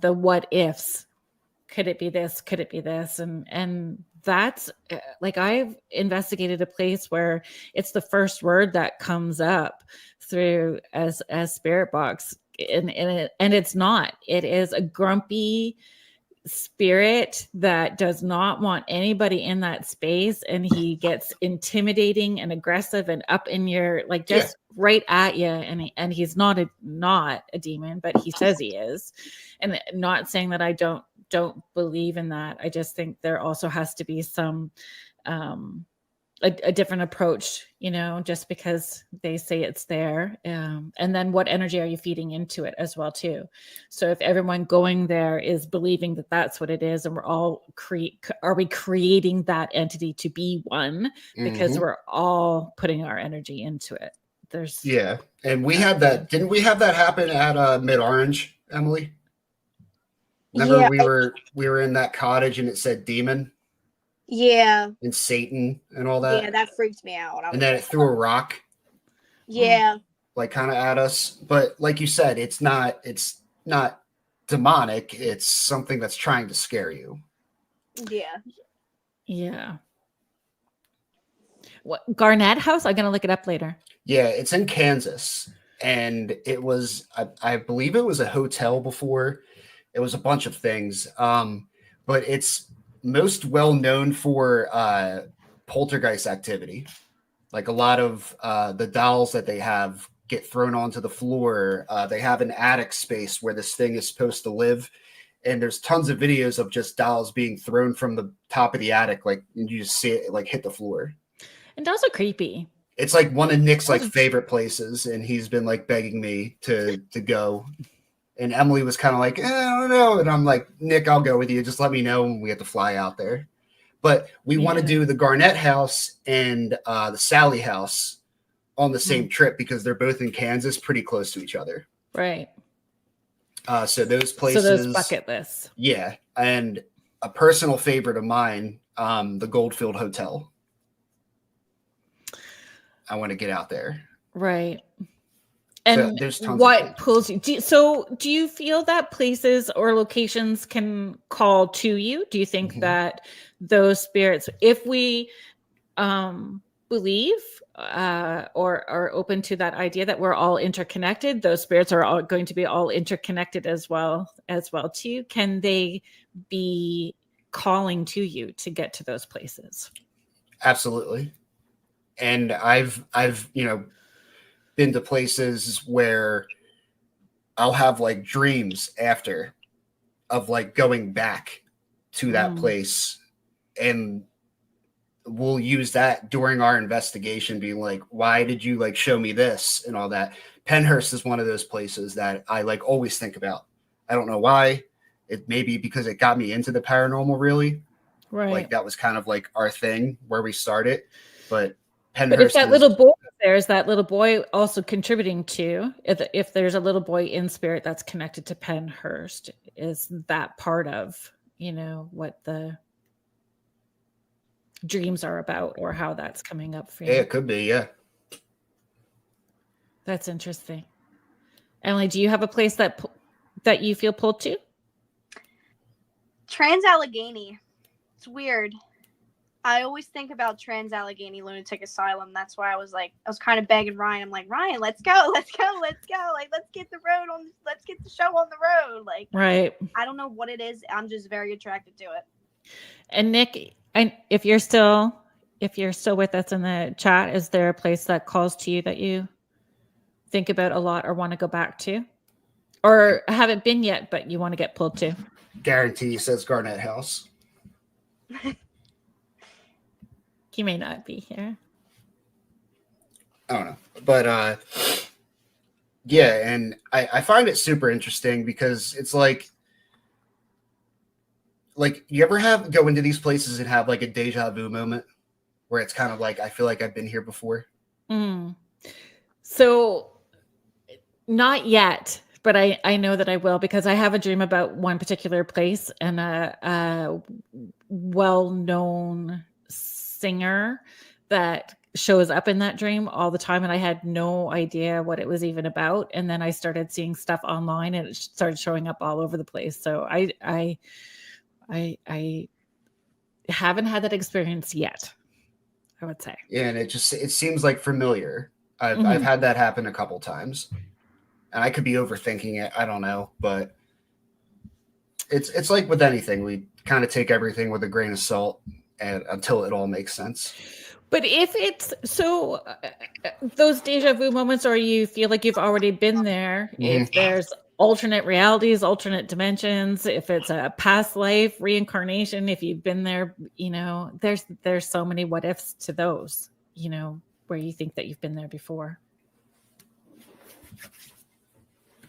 the what ifs. Could it be this? Could it be this? And that's like, I've investigated a place where it's the first word that comes up through as spirit box, and it's not. It is a grumpy spirit that does not want anybody in that space, and he gets intimidating and aggressive and up in your right at you, and he's not a demon, but he says he is. And not saying that I don't believe in that. I just think there also has to be some a different approach, just because they say it's there. And then what energy are you feeding into it as well too? So if everyone going there is believing that that's what it is, and we're all are we creating that entity to be one because we're all putting our energy into it? And we had that. Didn't we have that happen at Mid Orange, Emily? Remember we were in that cottage and it said demon? Yeah. And Satan and all that? Yeah, that freaked me out. And then it threw a rock. Yeah. Like kind of at us. But like you said, it's not demonic. It's something that's trying to scare you. Yeah. Yeah. What, Garnett House? I'm going to look it up later. Yeah, it's in Kansas. And it was, I believe it was a hotel before. It was a bunch of things. But it's most well known for poltergeist activity. Like a lot of the dolls that they have get thrown onto the floor. They have an attic space where this thing is supposed to live. And there's tons of videos of just dolls being thrown from the top of the attic. Like, and you just see it like hit the floor. And dolls are creepy. It's like one of Nick's like favorite places. And he's been like begging me to go. And Emily was kind of like, I don't know. And I'm like, Nick, I'll go with you. Just let me know when we have to fly out there. But we want to do the Garnett House and the Sally House on the same trip because they're both in Kansas, pretty close to each other. Right. So those places. So those bucket lists. Yeah. And a personal favorite of mine, the Goldfield Hotel. I want to get out there. Right. And so what pulls you? Do you feel that places or locations can call to you? Do you think that those spirits, if we believe or are open to that idea that we're all interconnected, those spirits are all going to be all interconnected as well too? Can they be calling to you to get to those places? Absolutely. And I've been to places where I'll have like dreams after of like going back to that place, and we'll use that during our investigation, being like, why did you like show me this and all that? Pennhurst is one of those places that I like always think about. I don't know why. It may be because it got me into the paranormal, really. Right. Like that was kind of like our thing where we started. But if that little boy there's that little boy also contributing to, if there's a little boy in spirit that's connected to Pennhurst, is that part of what the dreams are about, or how that's coming up for you? Yeah, it could be. Yeah, that's interesting. Emily, do you have a place that you feel pulled to? Trans-Allegheny. It's weird. I always think about Trans-Allegheny Lunatic Asylum. That's why I was kind of begging Ryan. I'm like, Ryan, let's go. Like, let's get the show on the road. Like, right. I don't know what it is. I'm just very attracted to it. And Nick, and if you're still with us in the chat, is there a place that calls to you that you think about a lot or want to go back to, or haven't been yet but you want to get pulled to? Guarantee says Garnett House. He may not be here. I don't know, but yeah, and I find it super interesting because it's like you ever go into these places and have like a deja vu moment where it's kind of like, I feel like I've been here before. So not yet, but I know that I will, because I have a dream about one particular place and a well-known singer that shows up in that dream all the time, and I had no idea what it was even about. And then I started seeing stuff online and it started showing up all over the place. So I haven't had that experience yet, I would say. Yeah, and it seems like familiar. I've had that happen a couple times, and I could be overthinking it. I don't know, but it's like with anything, we kind of take everything with a grain of salt, and until it all makes sense. But if it's so, those deja vu moments, or you feel like you've already been there, if there's alternate realities, alternate dimensions, if it's a past life, reincarnation, if you've been there, there's so many what ifs to those, where you think that you've been there before.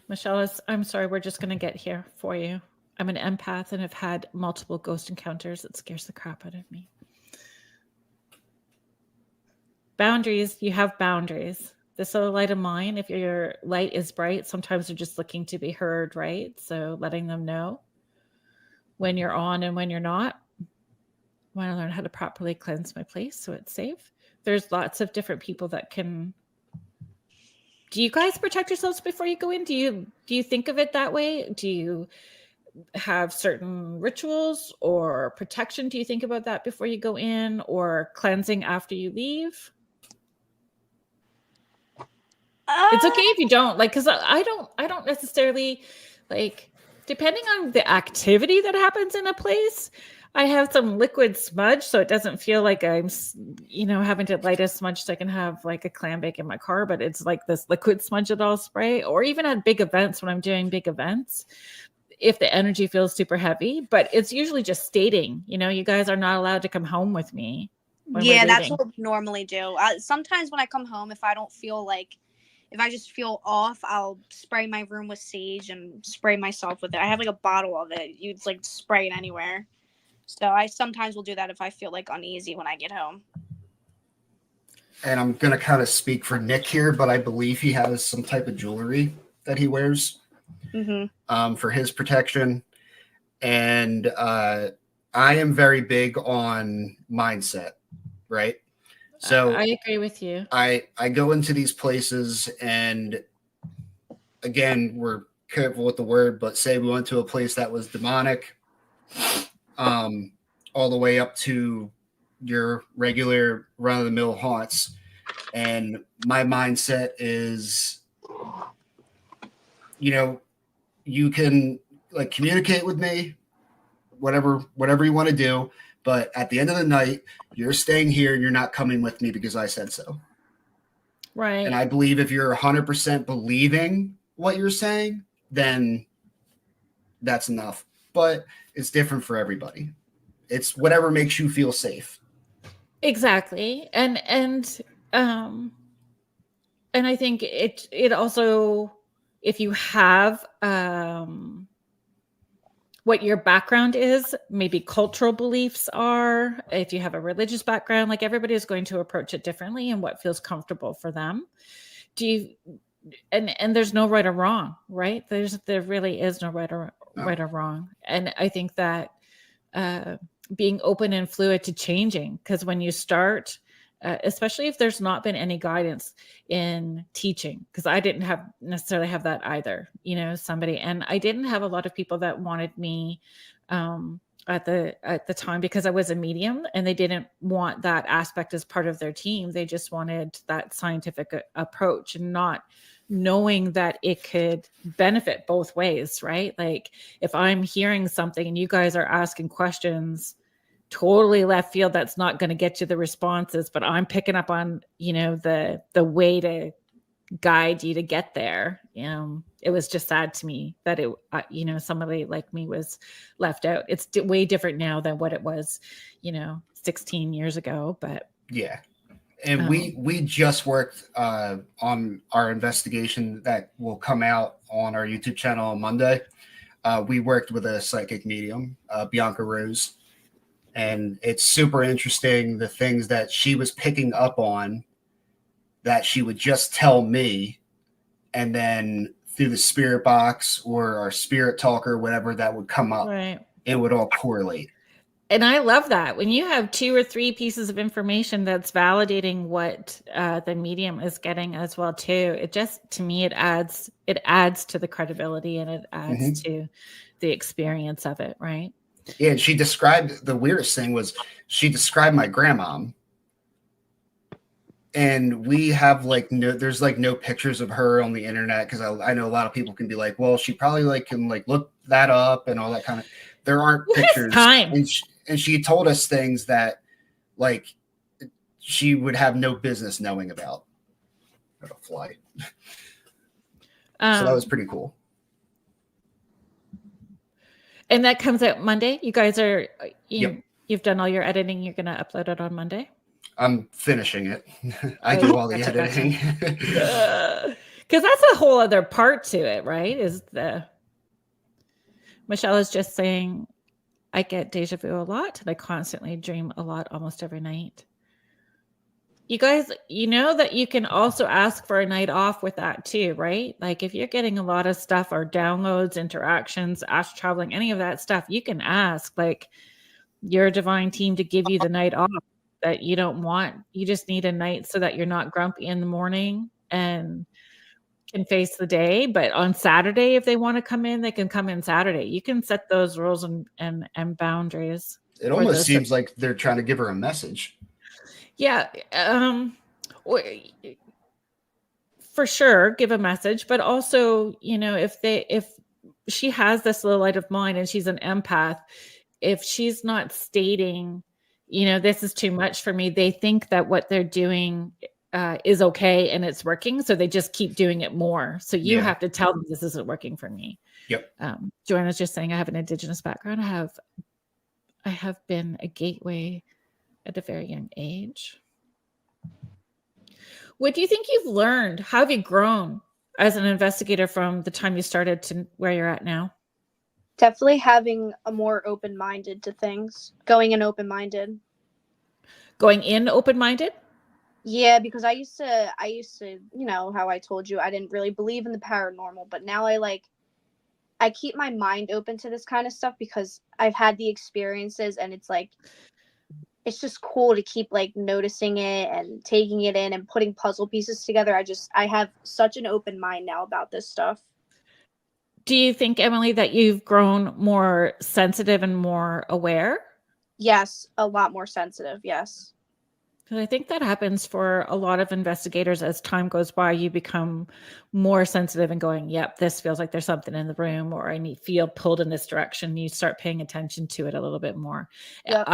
Michelle, I'm sorry, we're just going to get here for you. I'm an empath and have had multiple ghost encounters. It scares the crap out of me. Boundaries, you have boundaries. This little light of mine, if your light is bright, sometimes they're just looking to be heard, right? So letting them know when you're on and when you're not. I want to learn how to properly cleanse my place so it's safe. There's lots of different people that can. Do you guys protect yourselves before you go in? Do you think of it that way? Do you have certain rituals or protection? Do you think about that before you go in, or cleansing after you leave? It's okay if you don't, because I don't necessarily, depending on the activity that happens in a place. I have some liquid smudge, so it doesn't feel like I'm, having to light a smudge so I can have like a clam bake in my car, but it's like this liquid smudge that I'll spray, or even at big events when I'm doing big events, if the energy feels super heavy. But it's usually just stating, you guys are not allowed to come home with me. Yeah, that's what we normally do. Sometimes when I come home, if I just feel off, I'll spray my room with sage and spray myself with it. I have like a bottle of it. You'd spray it anywhere. So I sometimes will do that if I feel uneasy when I get home. And I'm going to kind of speak for Nick here, but I believe he has some type of jewelry that he wears for his protection. And I am very big on mindset, right? So I agree with you. I go into these places, and again, we're careful with the word, but say we went to a place that was demonic, all the way up to your regular run-of-the-mill haunts. And my mindset is, you can communicate with me, whatever you want to do. But at the end of the night, you're staying here and you're not coming with me because I said so. Right. And I believe if you're 100% believing what you're saying, then that's enough. But it's different for everybody. It's whatever makes you feel safe. Exactly. And I think it also, if you have what your background is, maybe cultural beliefs are, if you have a religious background, everybody is going to approach it differently and what feels comfortable for them. And there's no right or wrong, right? There really is no right or wrong. And I think that being open and fluid to changing, because when you start, especially if there's not been any guidance in teaching, because I didn't necessarily have that either, and I didn't have a lot of people that wanted me at the time, because I was a medium, and they didn't want that aspect as part of their team. They just wanted that scientific approach, and not knowing that it could benefit both ways, right? If I'm hearing something and you guys are asking questions totally left field that's not going to get you the responses, but I'm picking up on, the way to guide you to get there. It was just sad to me that somebody like me was left out. It's way different now than what it was, 16 years ago, but yeah. And we just worked on our investigation that will come out on our YouTube channel on Monday. We worked with a psychic medium, Bianca Rose, and it's super interesting the things that she was picking up on that she would just tell me, and then through the spirit box or our spirit talker, whatever that would come up, right. It would all correlate. And I love that when you have 2 or 3 pieces of information that's validating what the medium is getting as well too. It just, to me, it adds to the credibility, and it adds to the experience of it, right? Yeah, and she described, the weirdest thing was she described my grandma, and we have there's no pictures of her on the internet, because I know a lot of people can be like, well, she probably can look that up and all that kind of. There aren't pictures. And she told us things that she would have no business knowing about. Got a fly. So that was pretty cool. And that comes out Monday. You guys are Yep. You've done all your editing. You're going to upload it on Monday. I'm finishing it. I do all the editing. Because that's a whole other part to it, right? Michelle is just saying, I get deja vu a lot, and I constantly dream a lot almost every night. You guys, that you can also ask for a night off with that too, right? Like if you're getting a lot of stuff or downloads, interactions, astral traveling, any of that stuff, you can ask your divine team to give you the night off that you don't want. You just need a night so that you're not grumpy in the morning and can face the day. But on Saturday, if they want to come in, they can come in Saturday. You can set those rules and boundaries. It almost seems like they're trying to give her a message. Yeah. For sure, give a message, but also, if she has this little light of mind and she's an empath, if she's not stating, this is too much for me, they think that what they're doing is okay and it's working. So they just keep doing it more. So you have to tell them this isn't working for me. Yep. Joanna's just saying, I have an Indigenous background. I have been a gateway at a very young age. What do you think you've learned? How have you grown as an investigator from the time you started to where you're at now? Definitely having a more open-minded to things. Going in open-minded. Going in open-minded? Yeah, because I used to, how I told you, I didn't really believe in the paranormal, but now I keep my mind open to this kind of stuff because I've had the experiences, and it's just cool to keep noticing it and taking it in and putting puzzle pieces together. I have such an open mind now about this stuff. Do you think, Emily, that you've grown more sensitive and more aware? Yes, a lot more sensitive. Yes. Because I think that happens for a lot of investigators as time goes by. You become more sensitive and going, yep, this feels like there's something in the room, or I feel pulled in this direction. You start paying attention to it a little bit more. Yep.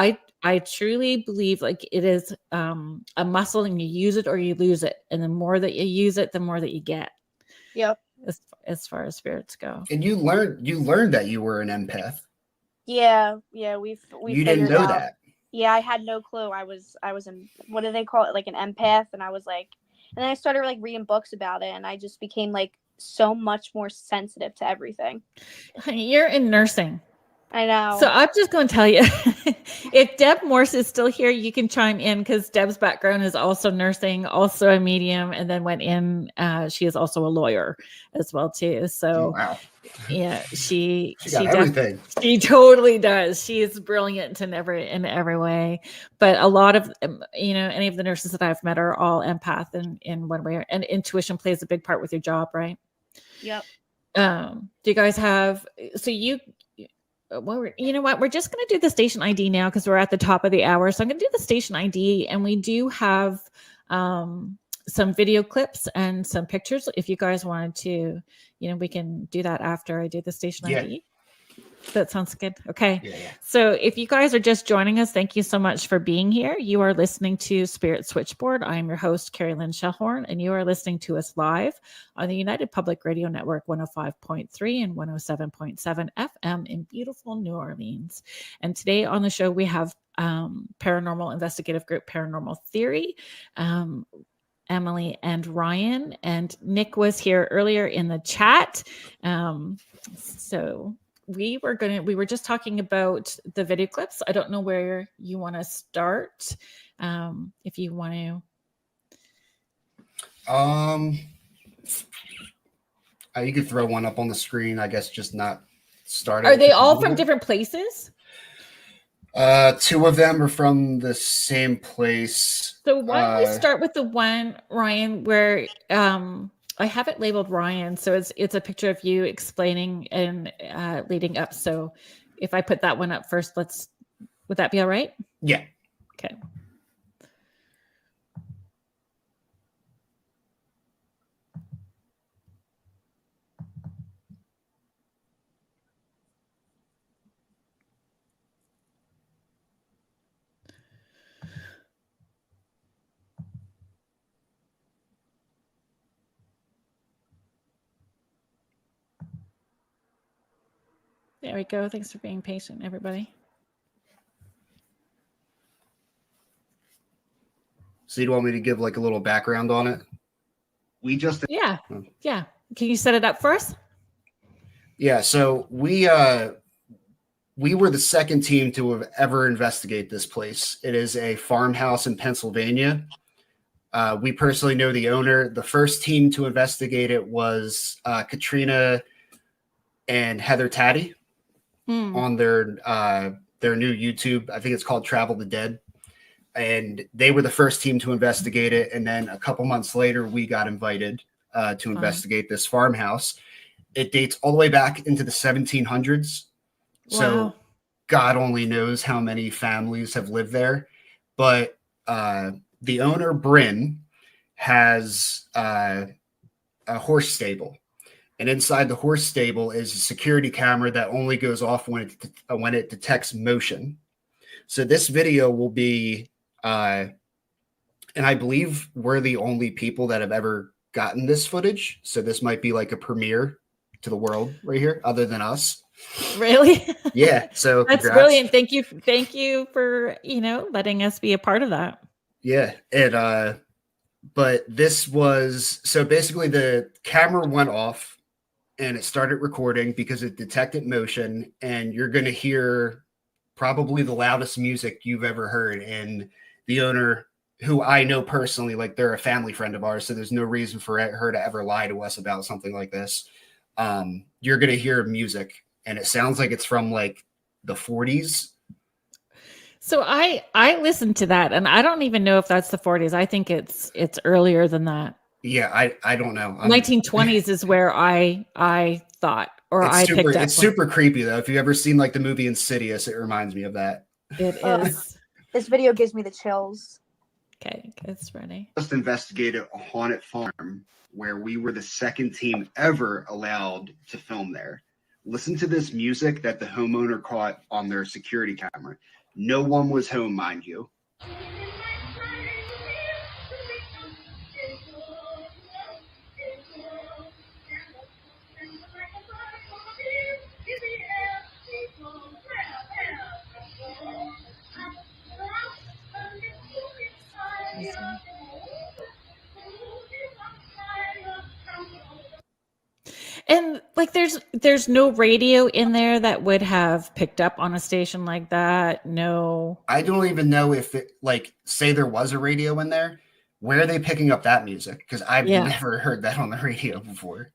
I truly believe it is a muscle, and you use it or you lose it. And the more that you use it, the more that you get. Yep. As far as spirits go. And you learned that you were an empath. Yeah. We you didn't know that. Yeah, I had no clue. I was in, what do they call it? An empath. And I was and then I started reading books about it, and I just became so much more sensitive to everything. You're in nursing. I know. So I'm just going to tell you, if Deb Morse is still here, you can chime in, because Deb's background is also nursing, also a medium, and then went in. She is also a lawyer as well too. So wow. Yeah, she got everything. She totally does. She is brilliant in every way. But a lot of any of the nurses that I've met are all empath in one way, and intuition plays a big part with your job, right? Yep. Do you guys have? So you know what? We're just going to do the station ID now because we're at the top of the hour. So I'm going to do the station ID, and we do have some video clips and some pictures. If you guys wanted to, we can do that after I do the station ID. That sounds good. Okay. Yeah. So if you guys are just joining us, thank you so much for being here. You are listening to Spirit Switchboard. I am your host, Kerrilynn Shellhorn, and you are listening to us live on the United Public Radio Network 105.3 and 107.7 FM in beautiful New Orleans. And today on the show, we have paranormal investigative group Paranormal Theory, Emily and Ryan, and Nick was here earlier in the chat. So we were just talking about the video clips. I don't know where you want to start. If you want to. You could throw one up on the screen, I guess, just not starting. Are they all from different places? Two of them are from the same place. So why don't we start with the one, Ryan, where I have it labeled Ryan, so it's a picture of you explaining and leading up. So if I put that one up first, would that be all right? Yeah. Okay. There we go. Thanks for being patient, everybody. So you want me to give like a little background on it? Yeah. Can you set it up for us? Yeah. So we were the second team to have ever investigate this place. It is a farmhouse in Pennsylvania. We personally know the owner. The first team to investigate it was Katrina and Heather Taddy on their new YouTube. I think it's called Travel the Dead. And they were the first team to investigate it. And then a couple months later, we got invited to investigate this farmhouse. It dates all the way back into the 1700s. Wow. So God only knows how many families have lived there. But the owner, Bryn, has a horse stable. And inside the horse stable is a security camera that only goes off when it detects motion. So this video will be, and I believe we're the only people that have ever gotten this footage. So this might be like a premiere to the world right here, other than us. Really? Yeah. So that's congrats. Brilliant. Thank you for, letting us be a part of that. Yeah. And, but this was, so basically the camera went off and it started recording because it detected motion, and you're going to hear probably the loudest music you've ever heard. And the owner, who I know personally, like they're a family friend of ours, so there's no reason for her to ever lie to us about something like this. You're going to hear music, and it sounds like it's from like the 40s. So I listened to that, and I don't even know if that's the 40s. I think it's earlier than that. Yeah, I don't know. 1920s is where I thought, or I picked up. It's super creepy though. If you've ever seen like the movie Insidious, it reminds me of that. It is. This video gives me the chills. Okay, it's ready. Just investigated a haunted farm where we were the second team ever allowed to film there. Listen to this music that the homeowner caught on their security camera. No one was home, mind you. And like there's no radio in there that would have picked up on a station like that. No. I don't even know if it, like, say there was a radio in there, where are they picking up that music? Because I've never heard that on the radio before.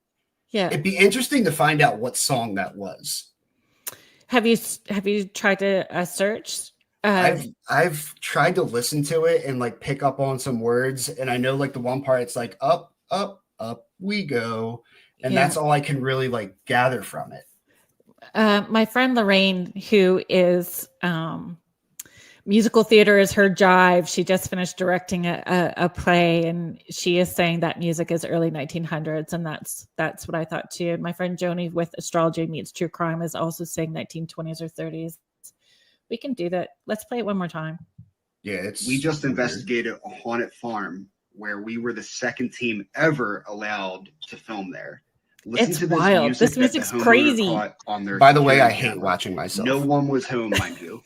Yeah. It'd be interesting to find out what song that was. Have you tried to search? I've tried to listen to it and like pick up on some words, and I know like the one part it's like up, up, up we go, and that's all I can really like gather from it. My friend Lorraine, who is musical theater is her jive. She just finished directing a play, and she is saying that music is early 1900s, and that's what I thought too. And my friend Joni with Astrology Meets True Crime is also saying 1920s or 30s. We can do that. Let's play it one more time. Yeah, we just investigated a haunted farm where we were the second team ever allowed to film there. Listen It's to this wild. music This that music's the homeowner crazy. caught on their By the way, I security hate camera. watching myself. No one was home, mind you.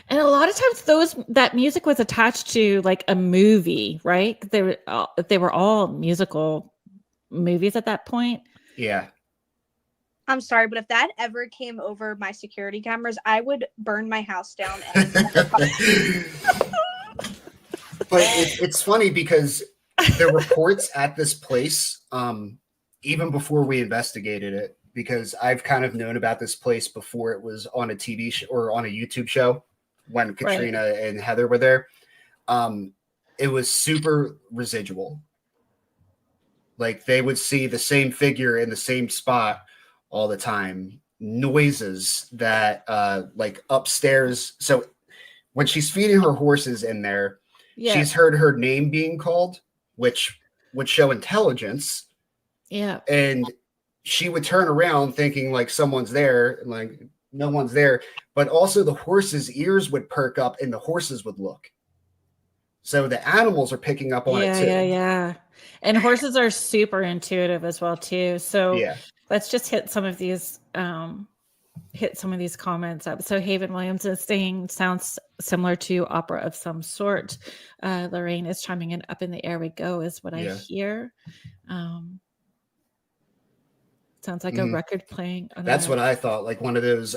And a lot of times that music was attached to like a movie, right? They were all musical movies at that point. Yeah. I'm sorry, but if that ever came over my security cameras, I would burn my house down. But it's funny because the reports at this place, even before we investigated it, because I've kind of known about this place before it was on a TV show or on a YouTube show when Katrina and Heather were there. It was super residual. Like they would see the same figure in the same spot all the time. Noises that like upstairs. So when she's feeding her horses in there, she's heard her name being called, which would show intelligence. Yeah. And she would turn around thinking like someone's there, and like no one's there. But also the horses' ears would perk up and the horses would look. So the animals are picking up on it too. Yeah. And horses are super intuitive as well too. So let's just hit some of these comments up. So Haven Williams is saying sounds similar to opera of some sort. Lorraine is chiming in. Up in the air we go is what I hear. Sounds like a record playing. That's what I thought. Like one of those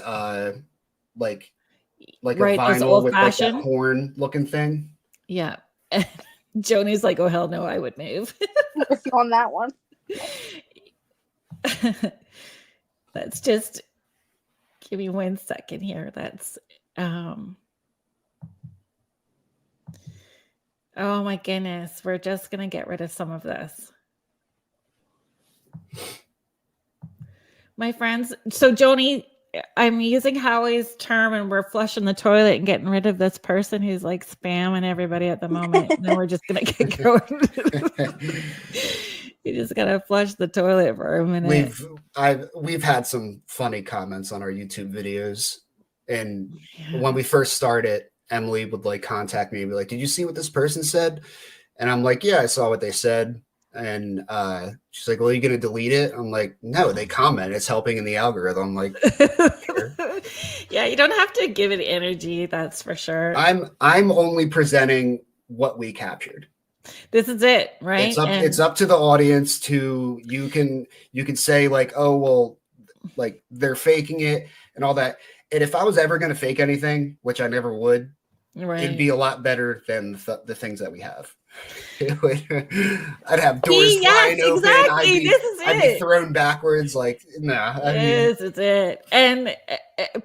like a right, vinyl with like that horn looking thing. Yeah. Joni's like, oh hell no, I would move. With you on that one. Let's just give me 1 second here. That's oh my goodness. We're just gonna get rid of some of this. My friends, so Joni, I'm using Howie's term and we're flushing the toilet and getting rid of this person who's like spamming everybody at the moment. And then we're just going to get going. You just got to flush the toilet for a minute. We've had some funny comments on our YouTube videos. And when we first started, Emily would like contact me and be like, did you see what this person said? And I'm like, yeah, I saw what they said. And she's like, well, are you going to delete it? I'm like, no, they comment. It's helping in the algorithm. I'm like, sure. Yeah, you don't have to give it energy. That's for sure. I'm only presenting what we captured. This is it, right? It's up to the audience to, you can say like, oh, well, like they're faking it and all that. And if I was ever going to fake anything, which I never would, it'd be a lot better than the things that we have. I'd have doors flying open. Exactly. I'd be thrown backwards. Like, nah. This is it. And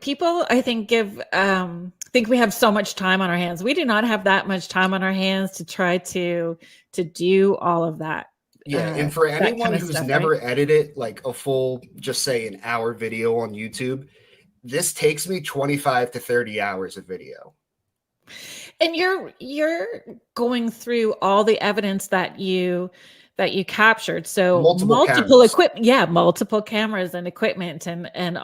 people, I think, think we have so much time on our hands. We do not have that much time on our hands to try to do all of that. Yeah, and for anyone who's never edited like a full, just say an hour video on YouTube, this takes me 25 to 30 hours of video. And you're going through all the evidence that you captured. So multiple equipment, multiple cameras and equipment and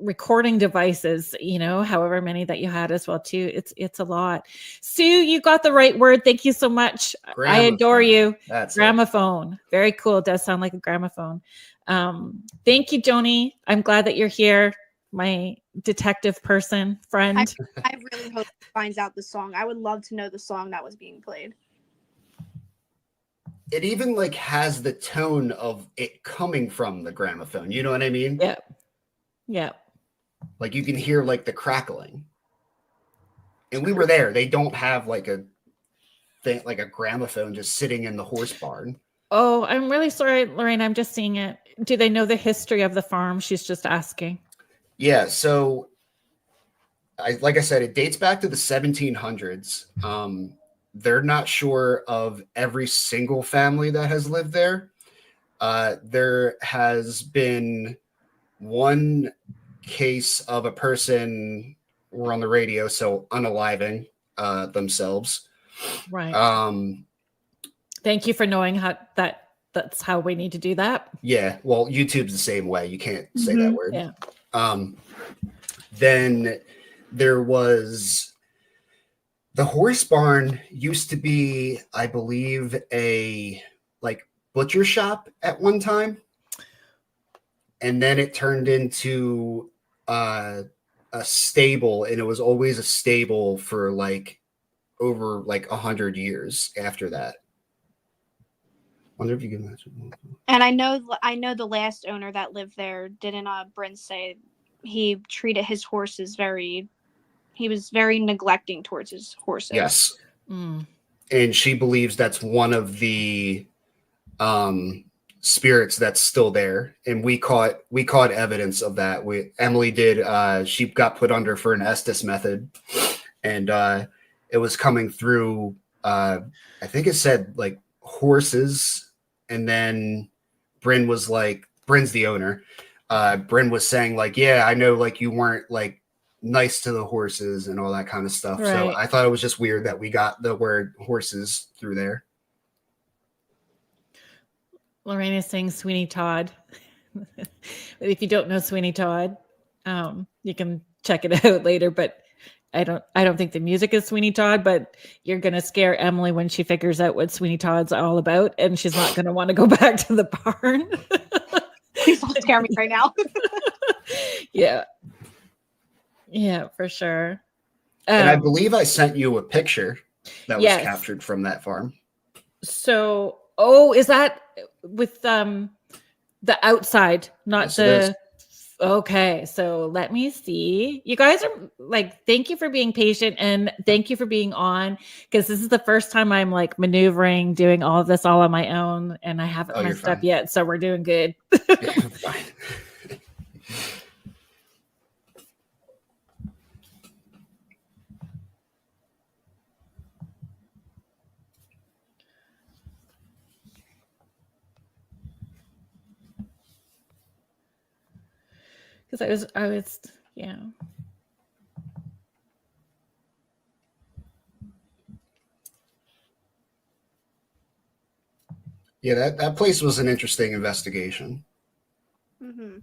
recording devices, however many that you had as well too. It's a lot. Sue, you got the right word. Thank you so much. I adore you. That's gramophone. It. Very cool. It does sound like a gramophone. Thank you, Joni. I'm glad that you're here. My detective person friend. I really hope he finds out the song. I would love to know the song that was being played. It even like has the tone of it coming from the gramophone. You know what I mean? Yeah. Like you can hear like the crackling. And we were there. They don't have like a thing, like a gramophone just sitting in the horse barn. Oh, I'm really sorry, Lorraine. I'm just seeing it. Do they know the history of the farm? She's just asking. Yeah, so like I said, it dates back to the 1700s. They're not sure of every single family that has lived there. There has been one case of a person, we're on the radio, so unaliving themselves. Right. Thank you for knowing how that's how we need to do that. Yeah, well, YouTube's the same way. You can't say that word. Yeah. Then there was the horse barn used to be, I believe, a like butcher shop at one time. And then it turned into a stable, and it was always a stable for like over like 100 years after that. Wonder if you can imagine. And I know the last owner that lived there, didn't Bryn say he treated his horses he was very neglecting towards his horses. Yes. And she believes that's one of the spirits that's still there. And we caught evidence of that. Emily did, she got put under for an Estes method, and it was coming through, I think it said like horses. And then Bryn's the owner. Bryn was saying like, yeah, I know like you weren't like nice to the horses and all that kind of stuff. Right. So I thought it was just weird that we got the word horses through there. Lorraine is saying Sweeney Todd. If you don't know Sweeney Todd, you can check it out later, but I don't think the music is Sweeney Todd, but you're going to scare Emily when she figures out what Sweeney Todd's all about, and she's not going to want to go back to the barn. Please don't scare me right now. Yeah. Yeah, for sure. And I believe I sent you a picture that was captured from that farm. So, is that with the outside, not yes, okay, so let me see. You guys are like, thank you for being patient and thank you for being on, because this is the first time I'm like maneuvering, doing all of this all on my own, and I haven't messed up yet, so we're doing good. Fine. Because I was, yeah. Yeah, that place was an interesting investigation. Mm-hmm.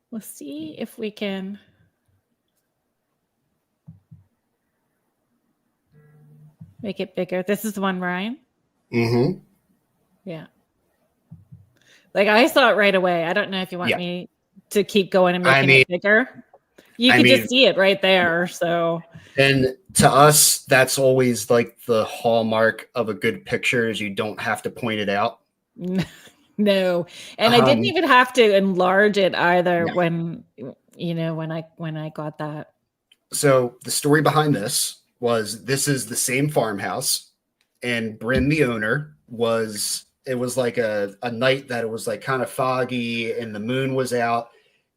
Let's see if we can. Make it bigger. This is the one, Ryan? Mm-hmm. Yeah. Like I saw it right away. I don't know if you want me to keep going and making it bigger. You can just see it right there. So, and to us, that's always like the hallmark of a good picture is you don't have to point it out. No. And I didn't even have to enlarge it either when I got that. So the story behind this is the same farmhouse, and Bryn, the owner, it was like a night that it was like kind of foggy and the moon was out.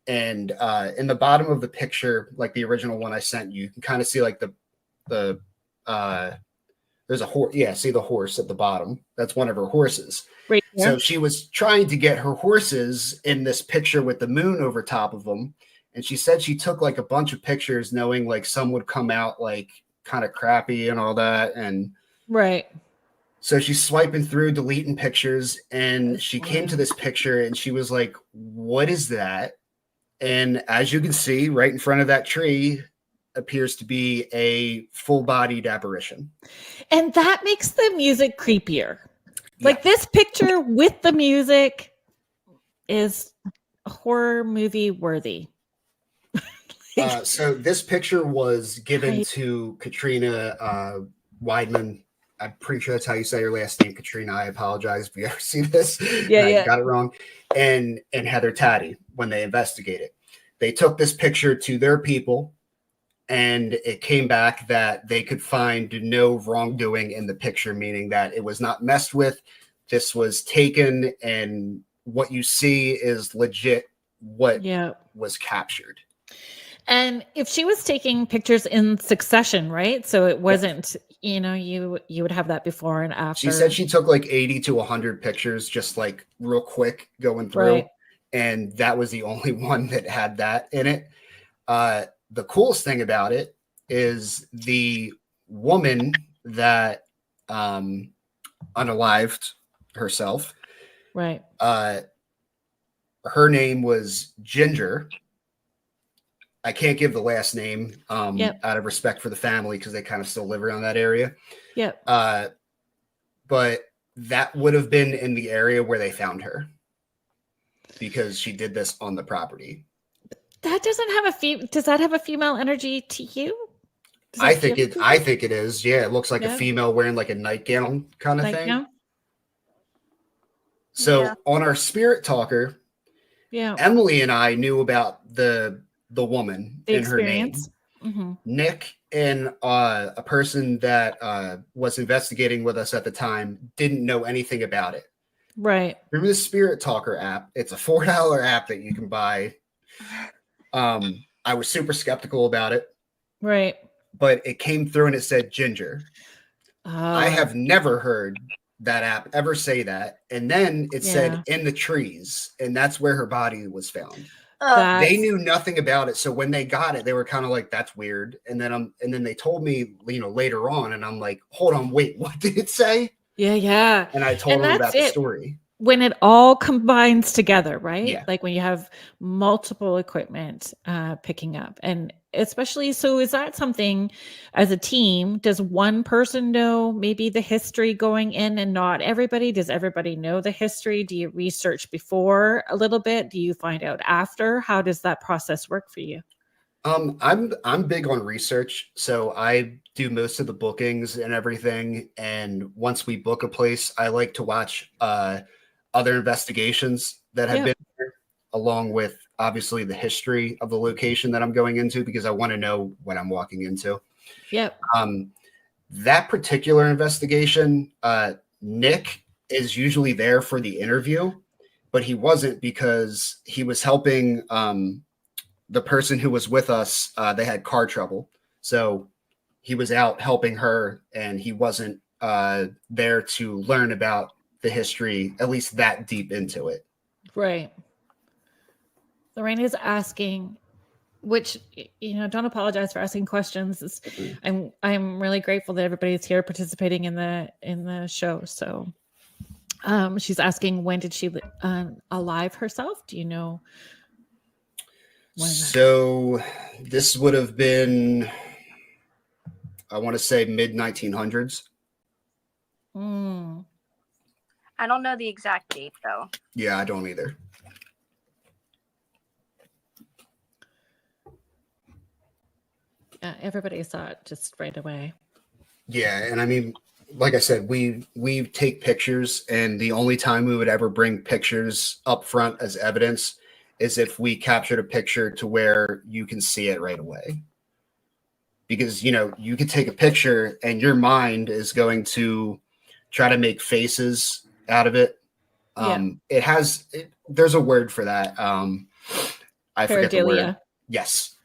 And in the bottom of the picture, like the original one I sent you, you can kind of see like there's a horse. Yeah, see the horse at the bottom. That's one of her horses. Right here. So she was trying to get her horses in this picture with the moon over top of them. And she said she took like a bunch of pictures knowing like some would come out like kind of crappy and all that. And right. So she's swiping through, deleting pictures, and she came to this picture and she was like, what is that? And as you can see, right in front of that tree appears to be a full-bodied apparition. And that makes the music creepier. Like this picture with the music is horror movie worthy. So this picture was given to Katrina Weidman. I'm pretty sure that's how you say your last name, Katrina. I apologize if you ever see this. I got it wrong. And Heather Taddy, when they investigated. They took this picture to their people, and it came back that they could find no wrongdoing in the picture, meaning that it was not messed with. This was taken, and what you see is legit what Yeah. was captured. And if she was taking pictures in succession, right? So it wasn't, you would have that before and after. She said she took like 80 to 100 pictures, just like real quick going through. Right. And that was the only one that had that in it. The coolest thing about it is the woman that unalived herself. Right. Her name was Ginger. I can't give the last name out of respect for the family because they kind of still live around that area. Yep. But that would have been in the area where they found her because she did this on the property. That doesn't have does that have a female energy to you? I think it is. Yeah, it looks like a female wearing like a nightgown kind of thing. So on our spirit talker, Emily and I knew about the woman in her name. Mm-hmm. Nick and a person that was investigating with us at the time didn't know anything about it. Right. Through the Spirit Talker app, it's a $4 app that you can buy. I was super skeptical about it. Right. But it came through and it said Ginger. I have never heard that app ever say that. And then it said in the trees, and that's where her body was found. They knew nothing about it. So when they got it, they were kind of like, that's weird. And then they told me, later on, and I'm like, hold on, wait, what did it say? Yeah. And I told them about the story. When it all combines together, right? Yeah. Like when you have multiple equipment picking up. And especially, so is that something as a team, does one person know maybe the history going in and not everybody? Does everybody know the history? Do you research before a little bit? Do you find out after? How does that process work for you? I'm big on research, so I do most of the bookings and everything. And once we book a place, I like to watch other investigations that have been there, along with obviously the history of the location that I'm going into, because I want to know what I'm walking into. Yep. That particular investigation, Nick is usually there for the interview, but he wasn't because he was helping the person who was with us. They had car trouble. So he was out helping her, and he wasn't there to learn about the history, at least that deep into it. Right. Lorraine is asking, which, don't apologize for asking questions. I'm really grateful that everybody's here participating in the show. So she's asking, when did she alive herself? Do you know? So this would have been, I want to say mid 1900s. I don't know the exact date though. Yeah, I don't either. Yeah, everybody saw it just right away. Yeah, and I mean, like I said, we take pictures, and the only time we would ever bring pictures up front as evidence is if we captured a picture to where you can see it right away. Because, you could take a picture and your mind is going to try to make faces out of it. There's a word for that. I forget the word. Yes.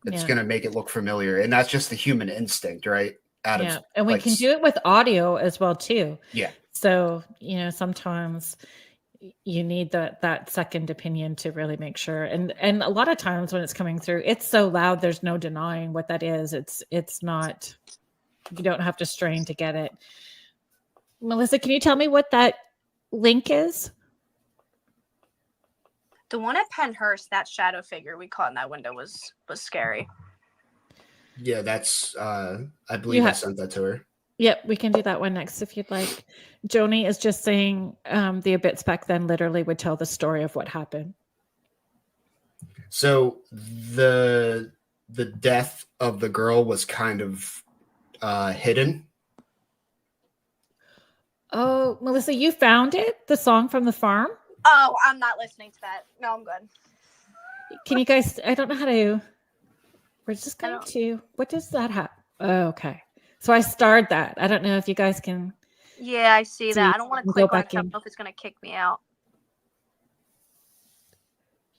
It's going to make it look familiar. And that's just the human instinct, right? And we can do it with audio as well too. Yeah. So, sometimes you need that second opinion to really make sure. And a lot of times when it's coming through, it's so loud, there's no denying what that is. It's not, you don't have to strain to get it. Melissa, can you tell me what that link is? The one at Pennhurst, that shadow figure we caught in that window was scary. Yeah, that's I believe I sent that to her. Yep, we can do that one next if you'd like. Joni is just saying the Abyss back then literally would tell the story of what happened. So the death of the girl was kind of hidden. Oh, Melissa, you found it? The song from the farm? Oh, I'm not listening to that. No, I'm good. Can you guys, I don't know how to. We're just going to, what does that have? Oh, okay. So I starred that. I don't know if you guys can. Yeah, I see that. I don't want to Go click on it back 'cause I in. don't know if it's going to kick me out.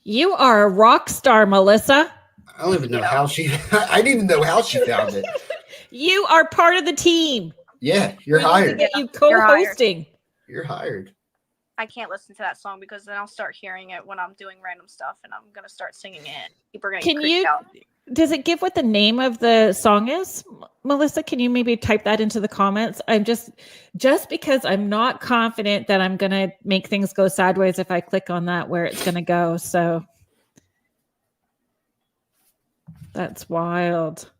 You are a rock star, Melissa. I don't even know how she. I didn't even know how she found it. You are part of the team. Yeah, you're We need to hired. get you co-hosting. You're hired. I can't listen to that song because then I'll start hearing it when I'm doing random stuff, and I'm gonna start singing it. People are gonna get creeped out. Does it give what the name of the song is, Melissa? Can you maybe type that into the comments? I'm just because I'm not confident that I'm gonna make things go sideways if I click on that where it's gonna go. So that's wild.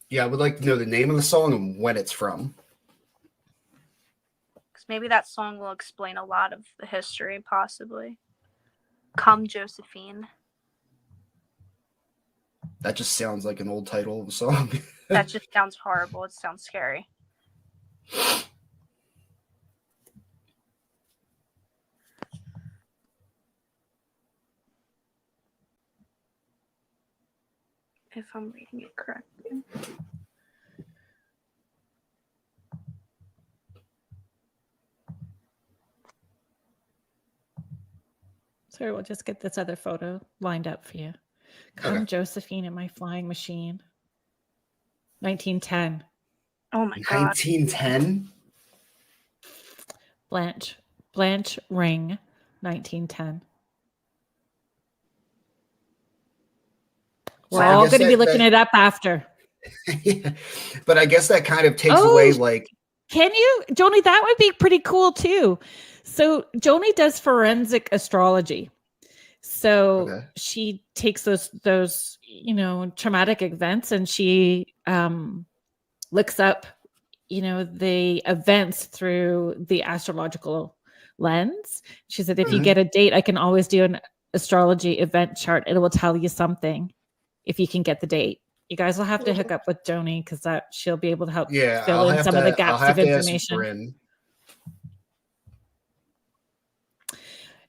Yeah, I would like to know the name of the song and when it's from. Because maybe that song will explain a lot of the history, possibly. Come, Josephine. That just sounds like an old title of a song. That just sounds horrible. It sounds scary. If I'm reading it correctly. Sorry, we'll just get this other photo lined up for you. Come, Okay. Josephine in my flying machine. 1910. Oh my god. 1910? Blanche Ring, 1910. We're all going to be looking it up after. Yeah. But I guess that kind of takes away, like. Can you, Joni? That would be pretty cool too. So Joni does forensic astrology. So she takes those traumatic events and she looks up the events through the astrological lens. She said, if you get a date, I can always do an astrology event chart. It will tell you something if you can get the date. You guys will have to hook up with Joni because she'll be able to help fill in some of the gaps of information.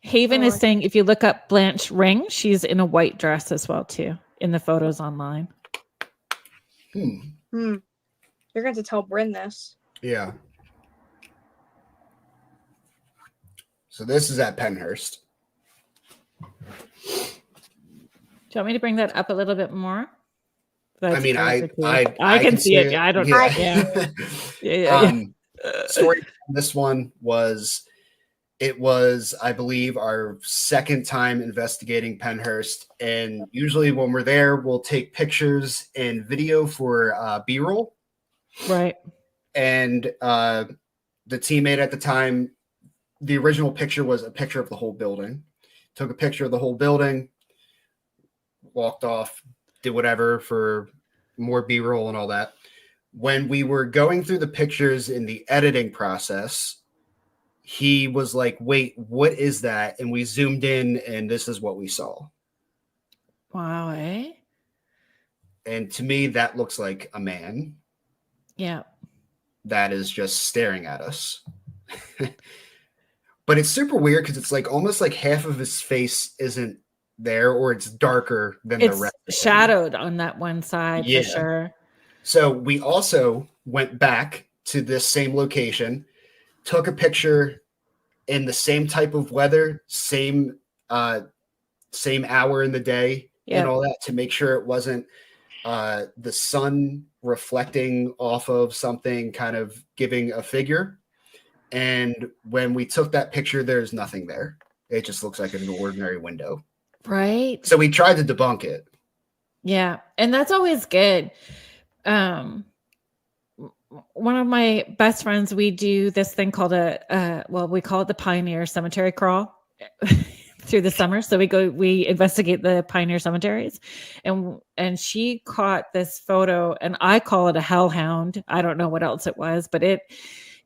Haven is saying if you look up Blanche Ring, she's in a white dress as well too in the photos online. You're going to tell Bryn this. Yeah. So this is at Penhurst. Do you want me to bring that up a little bit more? I mean, I can see it. I don't know. Yeah. Story from this one was, I believe, our second time investigating Penhurst. And usually when we're there, we'll take pictures and video for B-roll. Right. And the teammate at the time, the original picture was a picture of the whole building. Took a picture of the whole building, walked off, did whatever for more B-roll and all that. When we were going through the pictures in the editing process, he was like, wait, what is that? And we zoomed in and this is what we saw. Wow, eh? And to me, that looks like a man. Yeah. That is just staring at us. But it's super weird because it's like almost like half of his face isn't there, or it's darker than the rest. It's shadowed on that one side for sure. So we also went back to this same location, took a picture in the same type of weather, same hour in the day, and all that, to make sure it wasn't the sun reflecting off of something, kind of giving a figure. And when we took that picture, there's nothing there. It just looks like an ordinary window. Right. So we tried to debunk it. Yeah. And that's always good. One of my best friends, we do this thing called we call it the Pioneer Cemetery Crawl through the summer. So we investigate the Pioneer cemeteries, and she caught this photo, and I call it a hellhound. I don't know what else it was, but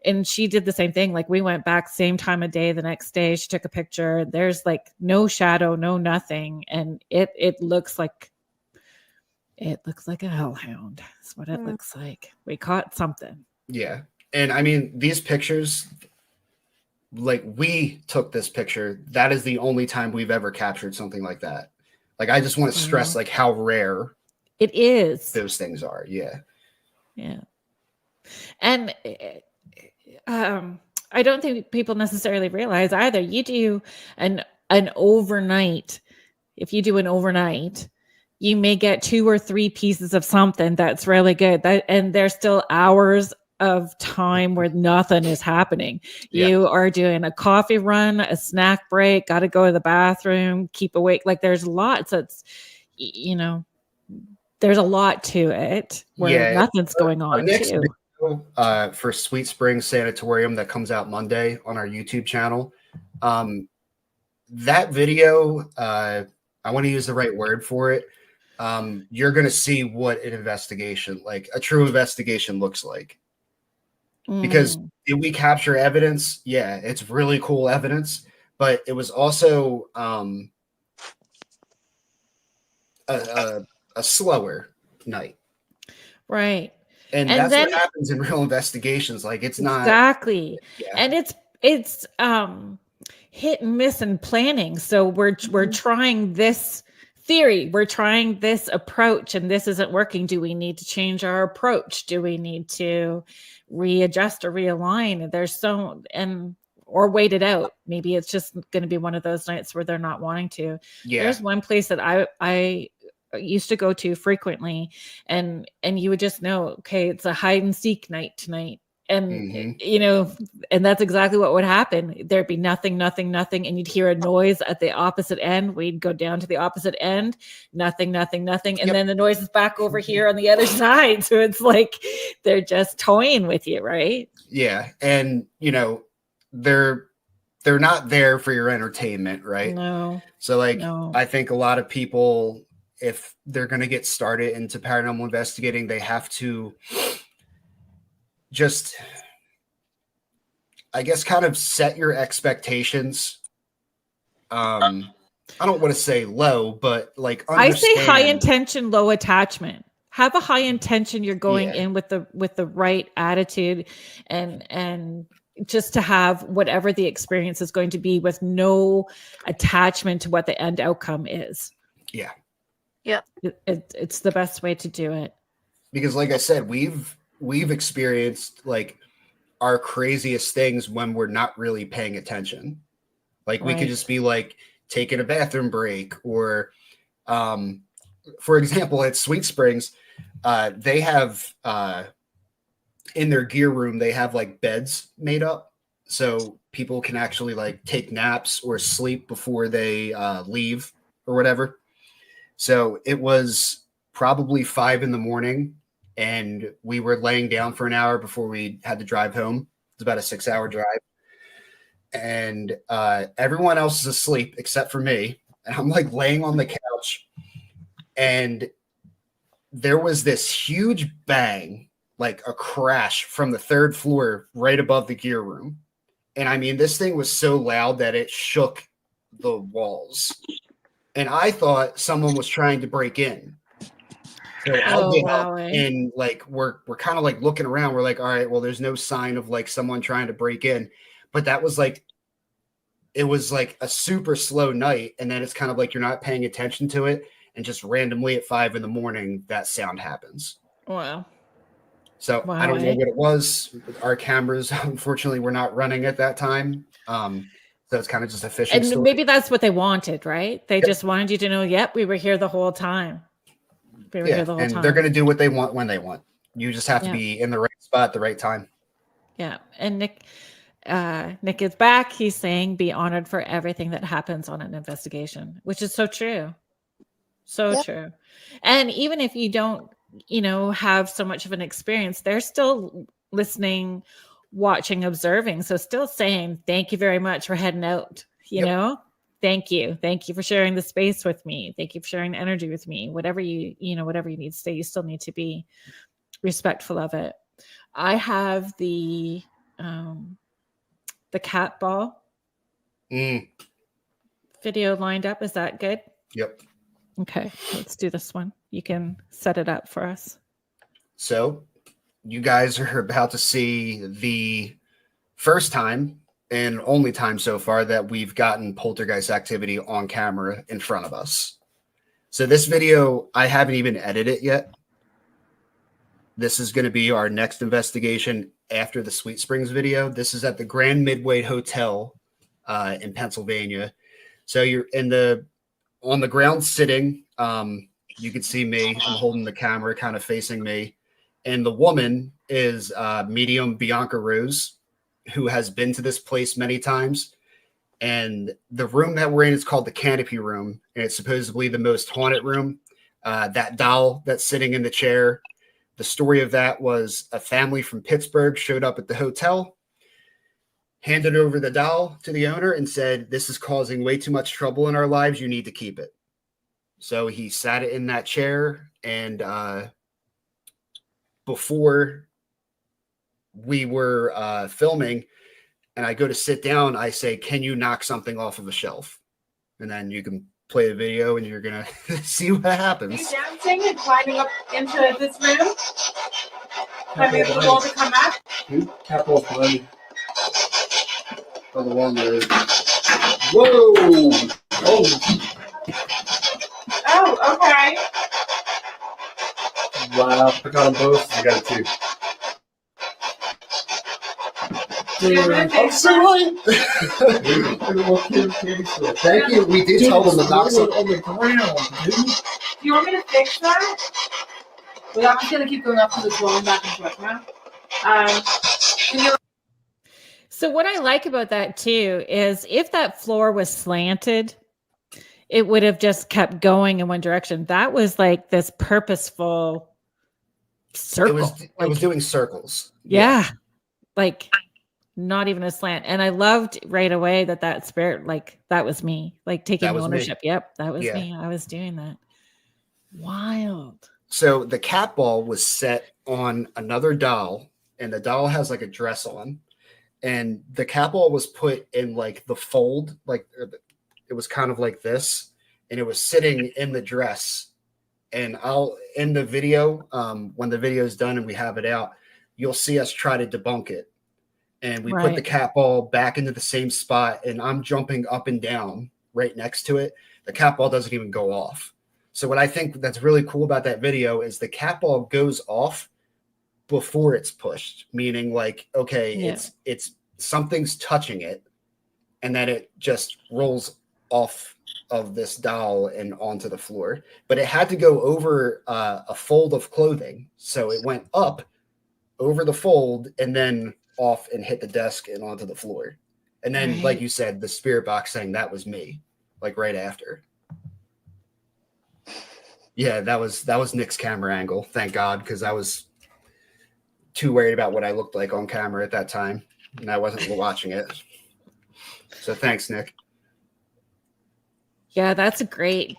and she did the same thing. Like, we went back same time of day the next day. She took a picture. There's like no shadow, no nothing. And it looks like a hellhound. That's what it looks like. We caught something. Yeah. And I mean, these pictures, like we took this picture. That is the only time we've ever captured something like that. Like, I just want to stress like how rare it is. those things are. Yeah. Yeah. And I don't think people necessarily realize either. You do an overnight. If you do an overnight, you may get 2 or 3 pieces of something that's really good. And there's still hours of time where nothing is happening. Yeah. You are doing a coffee run, a snack break, got to go to the bathroom, keep awake. Like, there's lots that's, there's a lot to it where nothing's going on too. Video, for Sweet Springs Sanatorium that comes out Monday on our YouTube channel. That video, I want to use the right word for it. You're going to see what an investigation, like a true investigation, looks like. Because did we capture evidence? Yeah, it's really cool evidence, but it was also a slower night. Right. And that's what happens in real investigations. Like, it's not exactly. Yeah. And it's hit and miss in planning. So we're trying this theory, we're trying this approach, and this isn't working. Do we need to change our approach? Do we need to readjust or realign? Or wait it out. Maybe it's just going to be one of those nights where they're not wanting to. Yeah. There's one place that I used to go to frequently, and you would just know, okay, it's a hide and seek night tonight. And, and that's exactly what would happen. There'd be nothing. And you'd hear a noise at the opposite end. We'd go down to the opposite end, nothing. And then the noise is back over here on the other side. So it's like, they're just toying with you. Right. Yeah. And, they're not there for your entertainment. Right. No. So I think a lot of people, if they're going to get started into paranormal investigating, they have to just, I guess, kind of set your expectations. I don't want to say low, but like, I say high intention, low attachment. Have a high intention. You're going in with the right attitude, and just to have whatever the experience is going to be with no attachment to what the end outcome is. Yeah. Yeah. It's the best way to do it. Because like I said, we've experienced like our craziest things when we're not really paying attention. Like we could just be like taking a bathroom break, or for example, at Sweet Springs, they have in their gear room, they have like beds made up so people can actually like take naps or sleep before they leave or whatever. So it was probably 5 a.m. and we were laying down for an hour before we had to drive home. It's about a 6-hour drive. And everyone else is asleep except for me. And I'm like laying on the couch, and there was this huge bang, like a crash from the 3rd floor right above the gear room. And I mean, this thing was so loud that it shook the walls. And I thought someone was trying to break in. So I'll get up, and like we're kind of like looking around. We're like, all right, well, there's no sign of like someone trying to break in. But that was like, it was like a super slow night. And then it's kind of like you're not paying attention to it. And just randomly at 5 a.m, that sound happens. Wow. So I don't know what it was. Our cameras, unfortunately, were not running at that time. So it's kind of just a fishing story. Maybe that's what they wanted, right? They just wanted you to know, yep, we were here the whole time. We were here the whole time. They're going to do what they want when they want. You just have to be in the right spot at the right time. Yeah. And Nick is back. He's saying, be honored for everything that happens on an investigation, which is so true. So true. And even if you don't, have so much of an experience, they're still listening, watching, observing. So still saying, thank you very much for heading out, you know, thank you. Thank you for sharing the space with me. Thank you for sharing the energy with me. Whatever you need to say, you still need to be respectful of it. I have the cat ball video lined up. Is that good? Yep. Okay, let's do this one. You can set it up for us. So you guys are about to see the first time and only time so far that we've gotten poltergeist activity on camera in front of us. So this video, I haven't even edited it yet. This is going to be our next investigation after the Sweet Springs video. This is at the Grand Midway Hotel in Pennsylvania. So you're on the ground sitting. You can see me. I'm holding the camera kind of facing me. And the woman is medium Bianca Rose, who has been to this place many times. And the room that we're in is called the Canopy Room. And it's supposedly the most haunted room. That doll that's sitting in the chair. The story of that was a family from Pittsburgh showed up at the hotel, handed over the doll to the owner and said, "This is causing way too much trouble in our lives. You need to keep it." So he sat it in that chair. And before we were filming and I go to sit down, I say, "Can you knock something off of a shelf?" And then you can play the video and you're going to see what happens. Are you dancing and climbing up into this room? Climbing up the wall to come back? Capital's behind me. Oh, the one there. Whoa! Oh, okay. Wow, I got them both. I got it too. I'm sorry. Thank you. We did tell them to knock something on the ground, dude. Do you want me to fix that? Well, I'm just going to keep going up to the floor and back and forth now. So what I like about that too is if that floor was slanted, it would have just kept going in one direction. That was like this purposeful circle. It was doing circles. Yeah. Like not even a slant. And I loved right away that spirit, like that was me, like taking ownership. Me. Yep. That was me. I was doing that. Wild. So the cat ball was set on another doll and the doll has like a dress on and the cat ball was put in like the fold, like it was kind of like this and it was sitting in the dress. And I'll in the video, when the video is done and we have it out, you'll see us try to debunk it. And we put the cat ball back into the same spot and I'm jumping up and down right next to it. The cat ball doesn't even go off. So what I think that's really cool about that video is the cat ball goes off before it's pushed, meaning like, okay, it's something's touching it and then it just rolls off of this doll and onto the floor. But it had to go over a fold of clothing. So it went up over the fold and then off and hit the desk and onto the floor. And then, like you said, the spirit box saying that was me, like right after. Yeah, that was Nick's camera angle. Thank God, because I was too worried about what I looked like on camera at that time, and I wasn't watching it. So thanks, Nick. Yeah, that's a great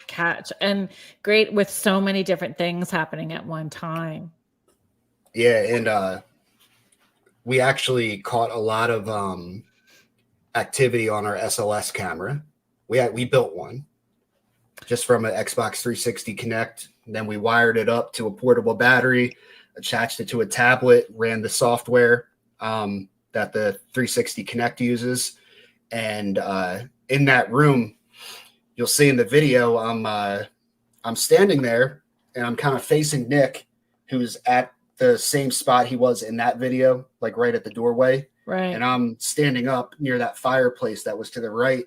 catch, and great with so many different things happening at one time. Yeah, and we actually caught a lot of activity on our SLS camera. We built one just from an Xbox 360 Connect. And then we wired it up to a portable battery, attached it to a tablet, ran the software that the 360 Connect uses. And in that room, you'll see in the video, I'm standing there and I'm kind of facing Nick, who's at the same spot he was in that video, like right at the doorway. Right. And I'm standing up near that fireplace that was to the right.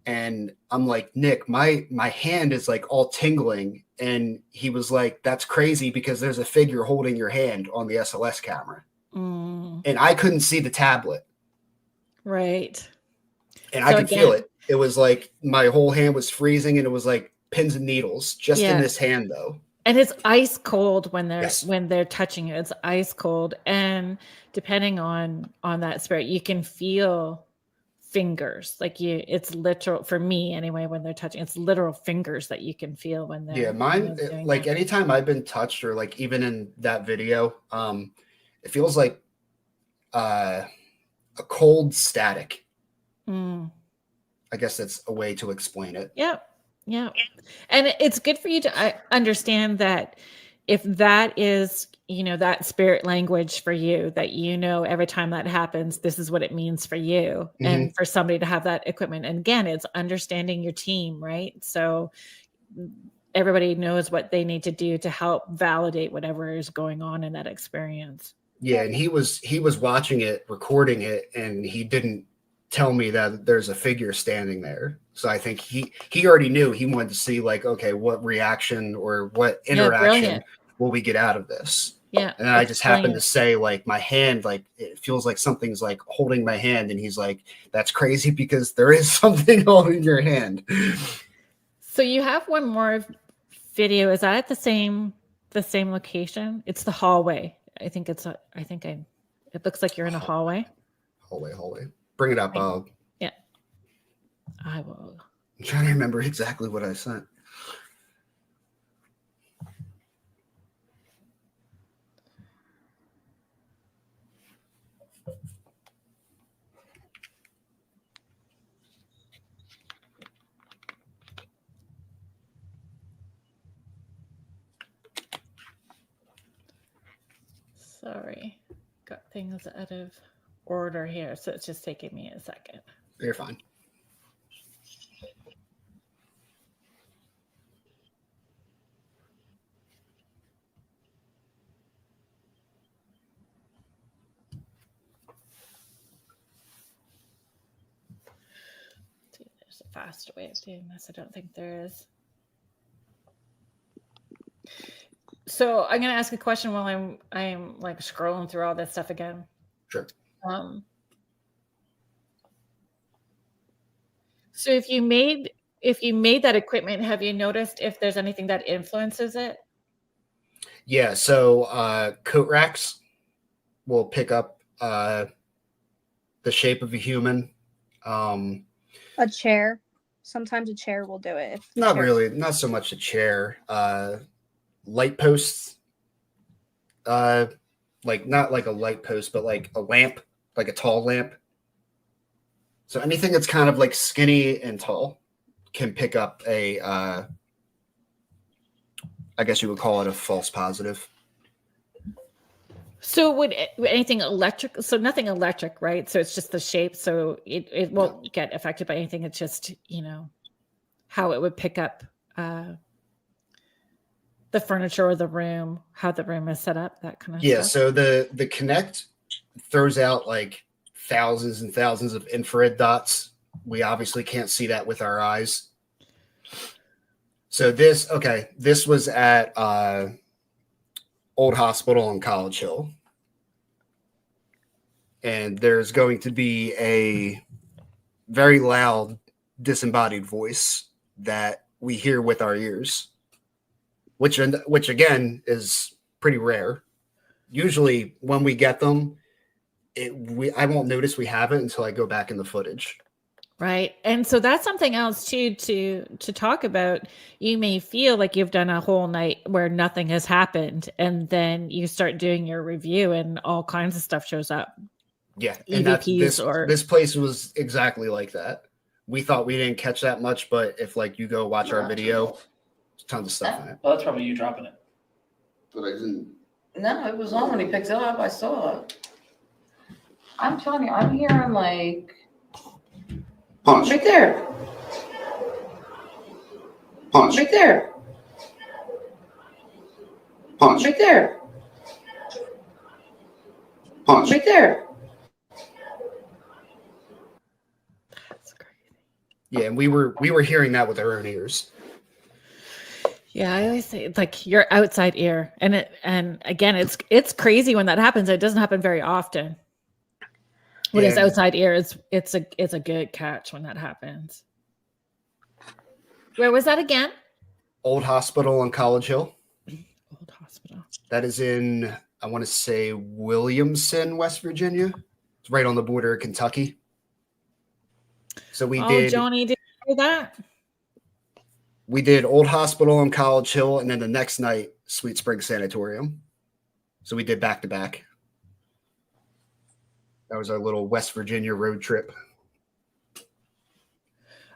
And I'm like, Nick, my hand is like all tingling. And he was like, that's crazy because there's a figure holding your hand on the SLS camera. And I couldn't see the tablet. Right. And I could feel it. It was like my whole hand was freezing and it was like pins and needles just in this hand though. And it's ice cold when they're touching it. It's ice cold. And depending on that spirit, you can feel fingers. Like it's literal for me anyway, when they're touching, it's literal fingers that you can feel when they're mine like anytime I've been touched or like even in that video, it feels like a cold static. I guess that's a way to explain it. Yep. Yeah. And it's good for you to understand that if that is, that spirit language for you, that, every time that happens, this is what it means for you, and for somebody to have that equipment. And again, it's understanding your team, right? So everybody knows what they need to do to help validate whatever is going on in that experience. Yeah, and he was watching it, recording it, and he didn't tell me that there's a figure standing there. So I think he already knew. He wanted to see, like, okay, what reaction or what interaction will we get out of this? Yeah. And then I just happened to say, like, my hand, like, it feels like something's like holding my hand, and he's like, that's crazy because there is something holding your hand. So you have one more video. Is that at the same location? It's the hallway. It looks like you're in a hallway. Hallway. Bring it up. Yeah. I will. I'm trying to remember exactly what I sent. Sorry. Got things out of order here, so it's just taking me a second. You're fine. There's a faster way of doing this. I don't think there is. So I'm going to ask a question while I'm like scrolling through all this stuff again. Sure. So if you made that equipment, have you noticed if there's anything that influences it? Yeah. So coat racks will pick up the shape of a human. A chair. Sometimes a chair will do it. Not really. Not so much a chair. Light posts. Like not like a light post, but like a lamp, like a tall lamp. So anything that's kind of like skinny and tall can pick up a, I guess you would call it a false positive. So would anything electric? So nothing electric, right? So it's just the shape. So it won't get affected by anything. It's just, how it would pick up the furniture or the room, how the room is set up, that kind of stuff. Yeah. So the Kinect throws out like thousands and thousands of infrared dots. We obviously can't see that with our eyes. So this was at Old Hospital on College Hill. And there's going to be a very loud, disembodied voice that we hear with our ears, which again is pretty rare. Usually when we get them, I won't notice we have it until I go back in the footage. Right. And so that's something else too to talk about. You may feel like you've done a whole night where nothing has happened, and then you start doing your review and all kinds of stuff shows up. Yeah. EVPs this place was exactly like that. We thought we didn't catch that much, but if like you go watch our video, there's tons of stuff in it. Well, that's probably you dropping it. But I didn't. No, it was on when he picked it up. I saw it. I'm telling you, I'm hearing like Punch. right there. Punch. Right there. Punch. Right there. Punch. Right there. That's crazy. Yeah, and we were hearing that with our own ears. Yeah, I always say it's like your outside ear, and again, it's crazy when that happens. It doesn't happen very often. When it's outside ear, it's a good catch when that happens. Where was that again? Old Hospital on College Hill. Old Hospital. That is in, I want to say, Williamson, West Virginia. It's right on the border of Kentucky. So we did. Johnny, did you hear that? We did Old Hospital on College Hill, and then the next night, Sweet Springs Sanatorium. So we did back to back. That was our little West Virginia road trip.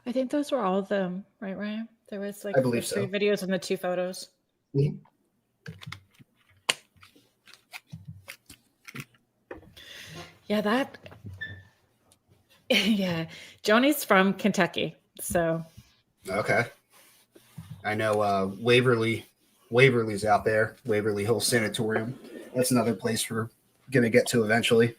I think those were all of them, right, Ryan? There was like I believe the 3 videos and the 2 photos. Mm-hmm. Yeah, yeah. Joni's from Kentucky, so Okay. I know Waverly's out there, Waverly Hill Sanatorium. That's another place we're going to get to eventually.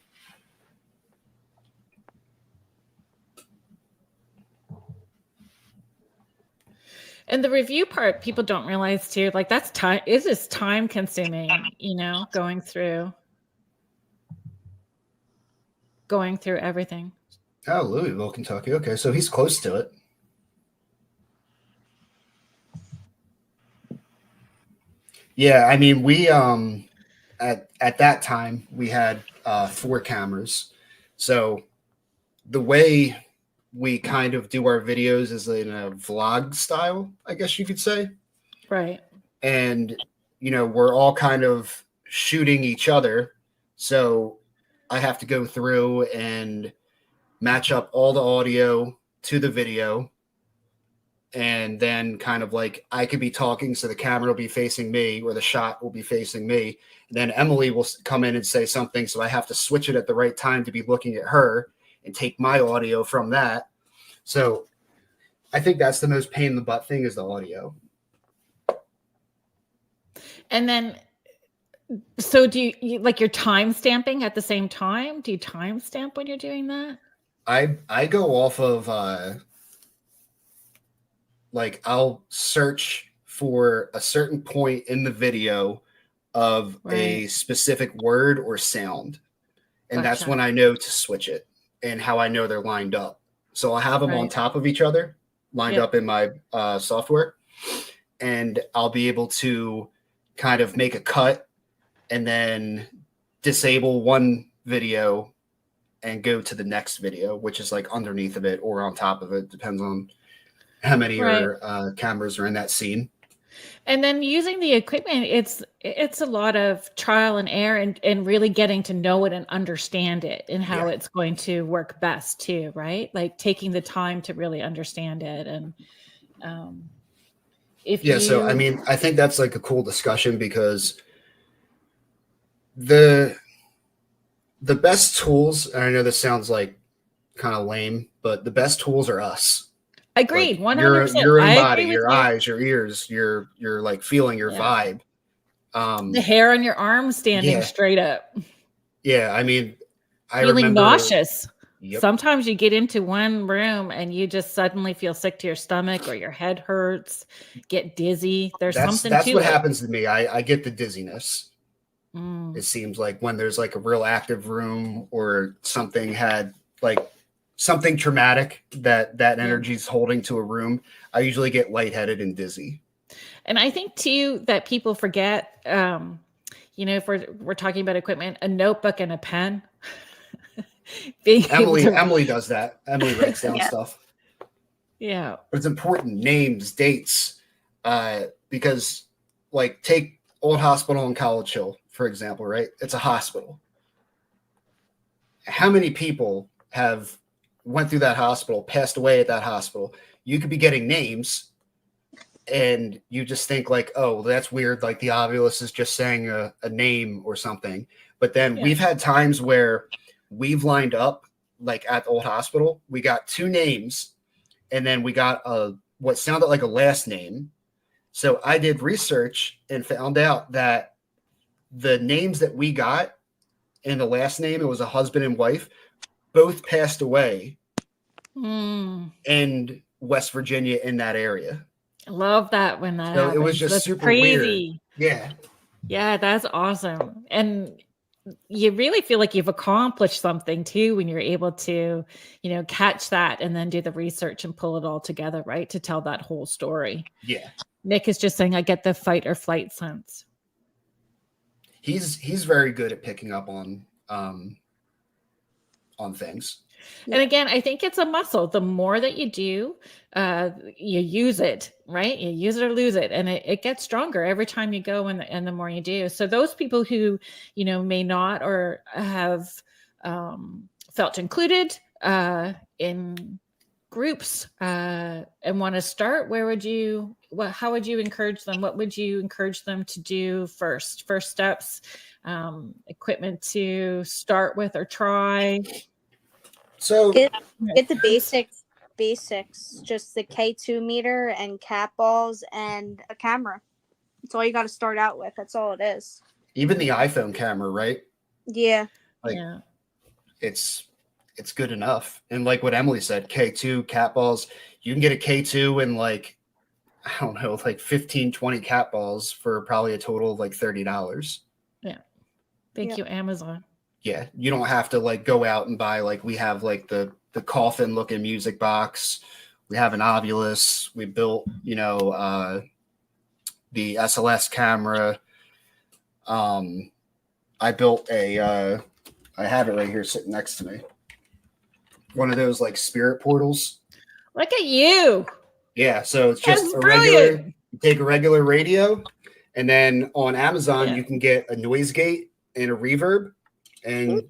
and the review part people don't realize too, like that's time, it is time consuming, going through everything. Oh, Louisville, Kentucky. Okay, so he's close to it. Yeah, I mean, we at that time we had 4 cameras. So the way we kind of do our videos is in a vlog style, I guess you could say. Right. And we're all kind of shooting each other. So I have to go through and match up all the audio to the video. And then kind of like I could be talking, so the camera will be facing me or the shot will be facing me. And then Emily will come in and say something. So I have to switch it at the right time to be looking at her and take my audio from that. So I think that's the most pain in the butt thing is the audio. And then, so do you like your time stamping at the same time? Do you time stamp when you're doing that? I go off of like I'll search for a certain point in the video of a specific word or sound. And that's when I know to switch it and how I know they're lined up. So I'll have them on top of each other, lined up in my software. And I'll be able to kind of make a cut and then disable one video and go to the next video, which is like underneath of it or on top of it. Depends on how many cameras are in that scene. And then using the equipment, it's a lot of trial and error and really getting to know it and understand it and how it's going to work best too, right? Like taking the time to really understand it. And so I mean, I think that's like a cool discussion because the best tools, and I know this sounds like kind of lame, but the best tools are us. Agreed, like 100%. Your own body, your eyes, your ears, your like feeling your vibe. The hair on your arm standing straight up. Yeah, I mean, I feeling remember nauseous. Yep. Sometimes you get into one room and you just suddenly feel sick to your stomach or your head hurts, get dizzy. That's what happens to me. I get the dizziness. It seems like when there's like a real active room or something had like something traumatic that energy is holding to a room, I usually get lightheaded and dizzy. And I think too that people forget, if we're talking about equipment, a notebook and a pen. Emily does that. Emily writes down stuff. Yeah. But it's important, names, dates, because like take Old Hospital in College Hill, for example, right? It's a hospital. How many people have went through that hospital, passed away at that hospital? You could be getting names and you just think like, oh, that's weird. Like the obelisk is just saying a name or something. But then we've had times where we've lined up like at the Old Hospital, we got 2 names and then we got what sounded like a last name. So I did research and found out that the names that we got in the last name, it was a husband and wife, both passed away in West Virginia in that area. I love that when that happens. It was just super crazy. Weird. Yeah, that's awesome. And you really feel like you've accomplished something too when you're able to, catch that and then do the research and pull it all together, right? To tell that whole story. Yeah. Nick is just saying, I get the fight or flight sense. He's very good at picking up on things. And again, I think it's a muscle. The more that you do, you use it, right? You use it or lose it. And it gets stronger every time you go and the more you do. So those people who, may not or have felt included in groups and want to start, how would you encourage them? What would you encourage them to do first steps, equipment to start with or try? So Get the basics, just the K2 meter and cat balls and a camera. That's all you got to start out with. That's all it is. even the iPhone camera, right? Yeah. Like Yeah. it's good enough. And like what Emily said, K2 cat balls, you can get a K2 and like, I don't know, like 15, 20 cat balls for probably a total of like $30. Yeah. Thank you, Amazon. Yeah. You don't have to like go out and buy, like we have like the coffin looking music box. We have an Ovilus. We built, the SLS camera. I built I have it right here sitting next to me. One of those like spirit portals. Look at you. Yeah, so it's just That's a brilliant. regular, you take a regular radio, and then on Amazon you can get a noise gate and a reverb, and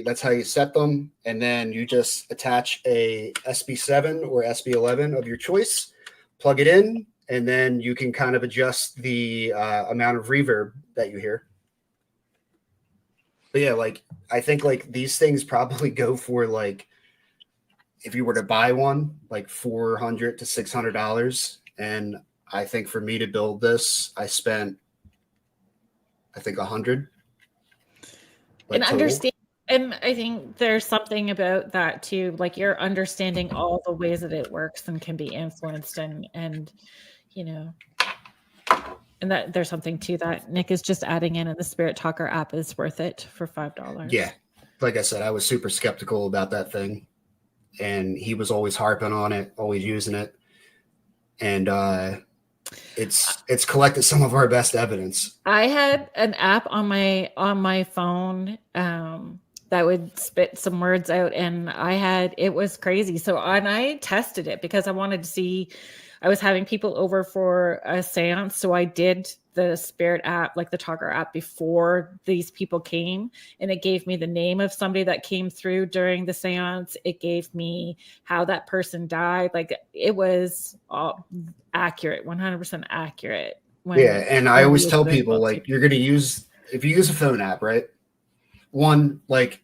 that's how you set them. And then you just attach a SB7 or SB11 of your choice, plug it in, and then you can kind of adjust the amount of reverb that you hear. But yeah, like I think like these things probably go for like, if you were to buy one, like $400 to $600. And I think for me to build this, I spent, I think $100. And understand, and I think there's something about that too. Like you're understanding all the ways that it works and can be influenced, and and that there's something to that. Nick is just adding in, and the Spirit Talker app is worth it for $5. Yeah. Like I said, I was super skeptical about that thing. And he was always harping on it, always using it. And it's collected some of our best evidence. I had an app on my phone that would spit some words out, and it was crazy. So I tested it because I wanted to see. I was having people over for a seance, so I did the Spirit app, like the Talker app, before these people came, and it gave me the name of somebody that came through during the seance. It gave me how that person died. Like it was all accurate, 100% accurate. And I always tell people, like, you're going to if you use a phone app, right? One, like,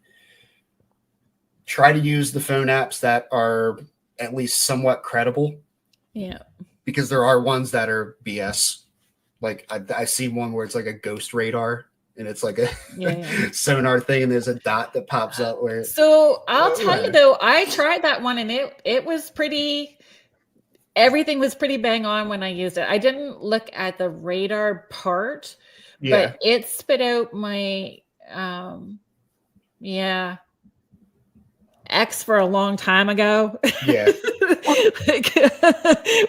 try to use the phone apps that are at least somewhat credible. Yeah. Because there are ones that are BS. Like I see one where it's like a ghost radar, and it's like a sonar thing, and there's a dot that pops up where. So I'll tell you though, I tried that one, and it was pretty. Everything was pretty bang on when I used it. I didn't look at the radar part, but it spit out my ex for a long time ago. Yeah. Like,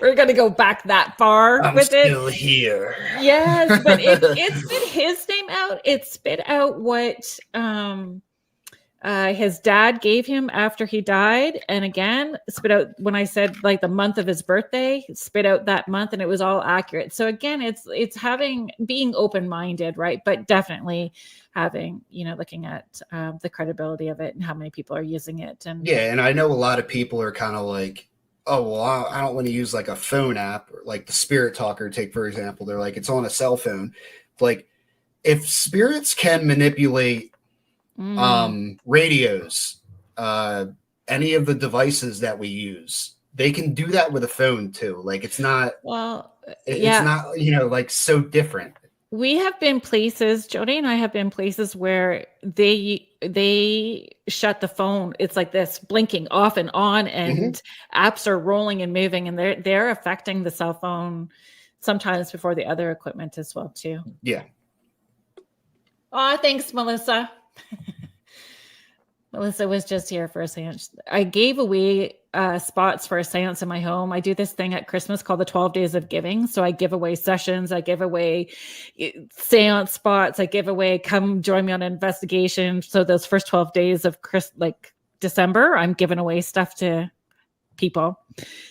we're gonna go back that far with it. I'm still here. Yes, but it spit his name out. It spit out what his dad gave him after he died, and again spit out when I said like the month of his birthday, spit out that month, and it was all accurate. So again, it's being open-minded, right? But definitely having, looking at the credibility of it and how many people are using it. And and I know a lot of people are kind of like, oh, well, I don't want to use like a phone app, or like the Spirit Talker, take for example. They're like, it's on a cell phone. Like, if spirits can manipulate radios, any of the devices that we use, they can do that with a phone too. Like, it's not, it's not, like so different. We have been places, Jody and I have been places where they shut the phone. It's like this blinking off and on, and apps are rolling and moving, and they're affecting the cell phone sometimes before the other equipment as well too. Yeah. Oh, thanks, Melissa. Melissa was just here for a seance. I gave away spots for a seance in my home. I do this thing at Christmas called the 12 Days of Giving. So I give away sessions. I give away seance spots. I give away, come join me on an investigation. So those first 12 days of December, I'm giving away stuff to people.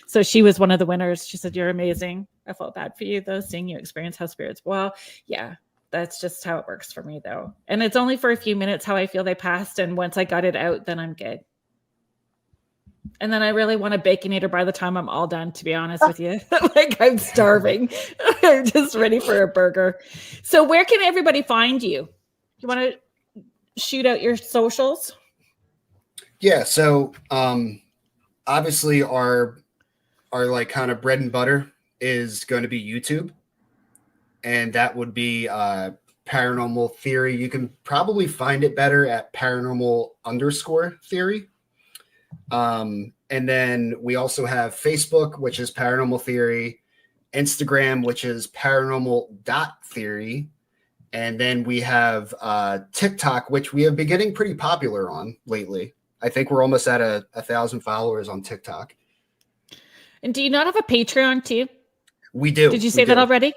So she was one of the winners. She said, "You're amazing. I felt bad for you though, seeing you experience how spirits." Well, yeah. That's just how it works for me, though. And it's only for a few minutes how I feel they passed. And once I got it out, then I'm good. And then I really want a Baconator by the time I'm all done, to be honest with you. Like, I'm starving. I'm just ready for a burger. So where can everybody find you? You want to shoot out your socials? Yeah. So obviously our like kind of bread and butter is going to be YouTube. And that would be Paranormal Theory. You can probably find it better at paranormal_theory. And then we also have Facebook, which is Paranormal Theory, Instagram, which is paranormal.theory. And then we have TikTok, which we have been getting pretty popular on lately. I think we're almost at 1,000 followers on TikTok. And do you not have a Patreon too? We do. Did you say that already?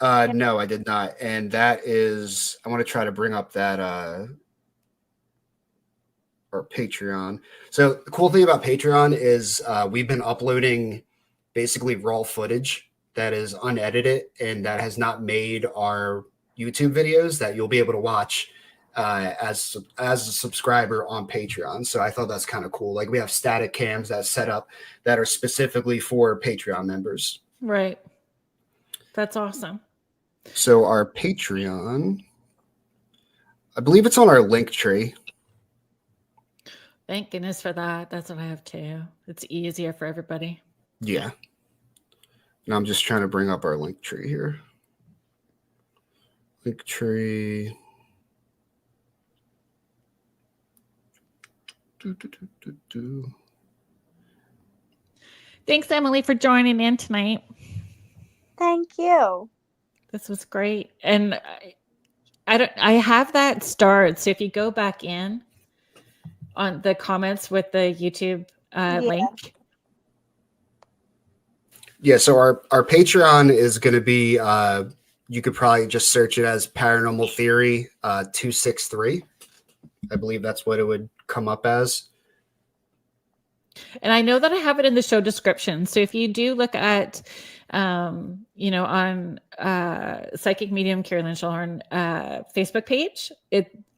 No, I did not. And that is, I want to try to bring up that or Patreon. So the cool thing about Patreon is we've been uploading basically raw footage that is unedited and that has not made our YouTube videos that you'll be able to watch as a subscriber on Patreon. So I thought that's kind of cool. Like, we have static cams that set up that are specifically for Patreon members. Right. That's awesome. So our Patreon, I believe it's on our link tree. Thank goodness for that. That's what I have too. It's easier for everybody. Yeah. And I'm just trying to bring up our link tree here. Link tree. Thanks, Emily, for joining in tonight. Thank you. This was great. And I have that starred. So if you go back in on the comments with the YouTube link. Yeah, so our Patreon is going to be, you could probably just search it as Paranormal Theory 263. I believe that's what it would come up as. And I know that I have it in the show description. So if you do look at, on Psychic Medium Kerrilynn Shellhorn Facebook page,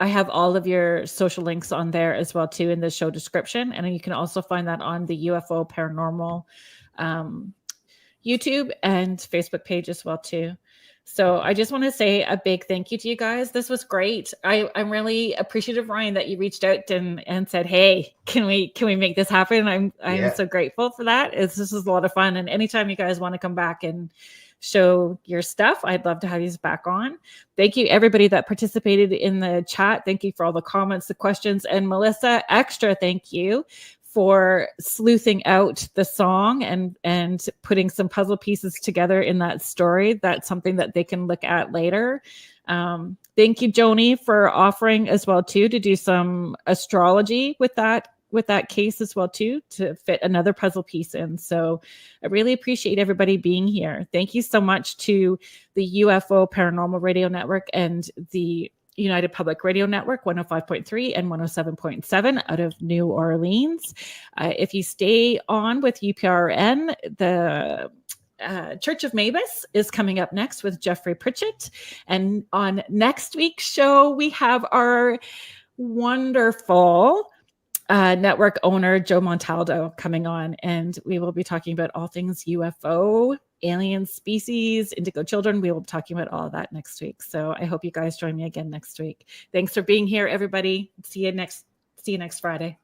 I have all of your social links on there as well too in the show description, and you can also find that on the UFO Paranormal YouTube and Facebook page as well too. So I just want to say a big thank you to you guys. This was great. I'm really appreciative, Ryan, that you reached out and said, "Hey, can we make this happen?" I'm so grateful for that. This is a lot of fun. And anytime you guys want to come back and show your stuff, I'd love to have you back on. Thank you, everybody that participated in the chat. Thank you for all the comments, the questions, and Melissa, extra thank you for sleuthing out the song and putting some puzzle pieces together in that story. That's something that they can look at later. Thank you, Joni, for offering as well too to do some astrology with that case as well too, to fit another puzzle piece in. So I really appreciate everybody being here. Thank you so much to the UFO Paranormal Radio Network and the United Public Radio Network, 105.3 and 107.7 out of New Orleans. If you stay on with UPRN, the Church of Mavis is coming up next with Jeffrey Pritchett. And on next week's show, we have our wonderful network owner, Joe Montaldo, coming on. And we will be talking about all things UFO, alien species, indigo children. We will be talking about all of that next week. So I hope you guys join me again next week. Thanks for being here, everybody. See you next Friday.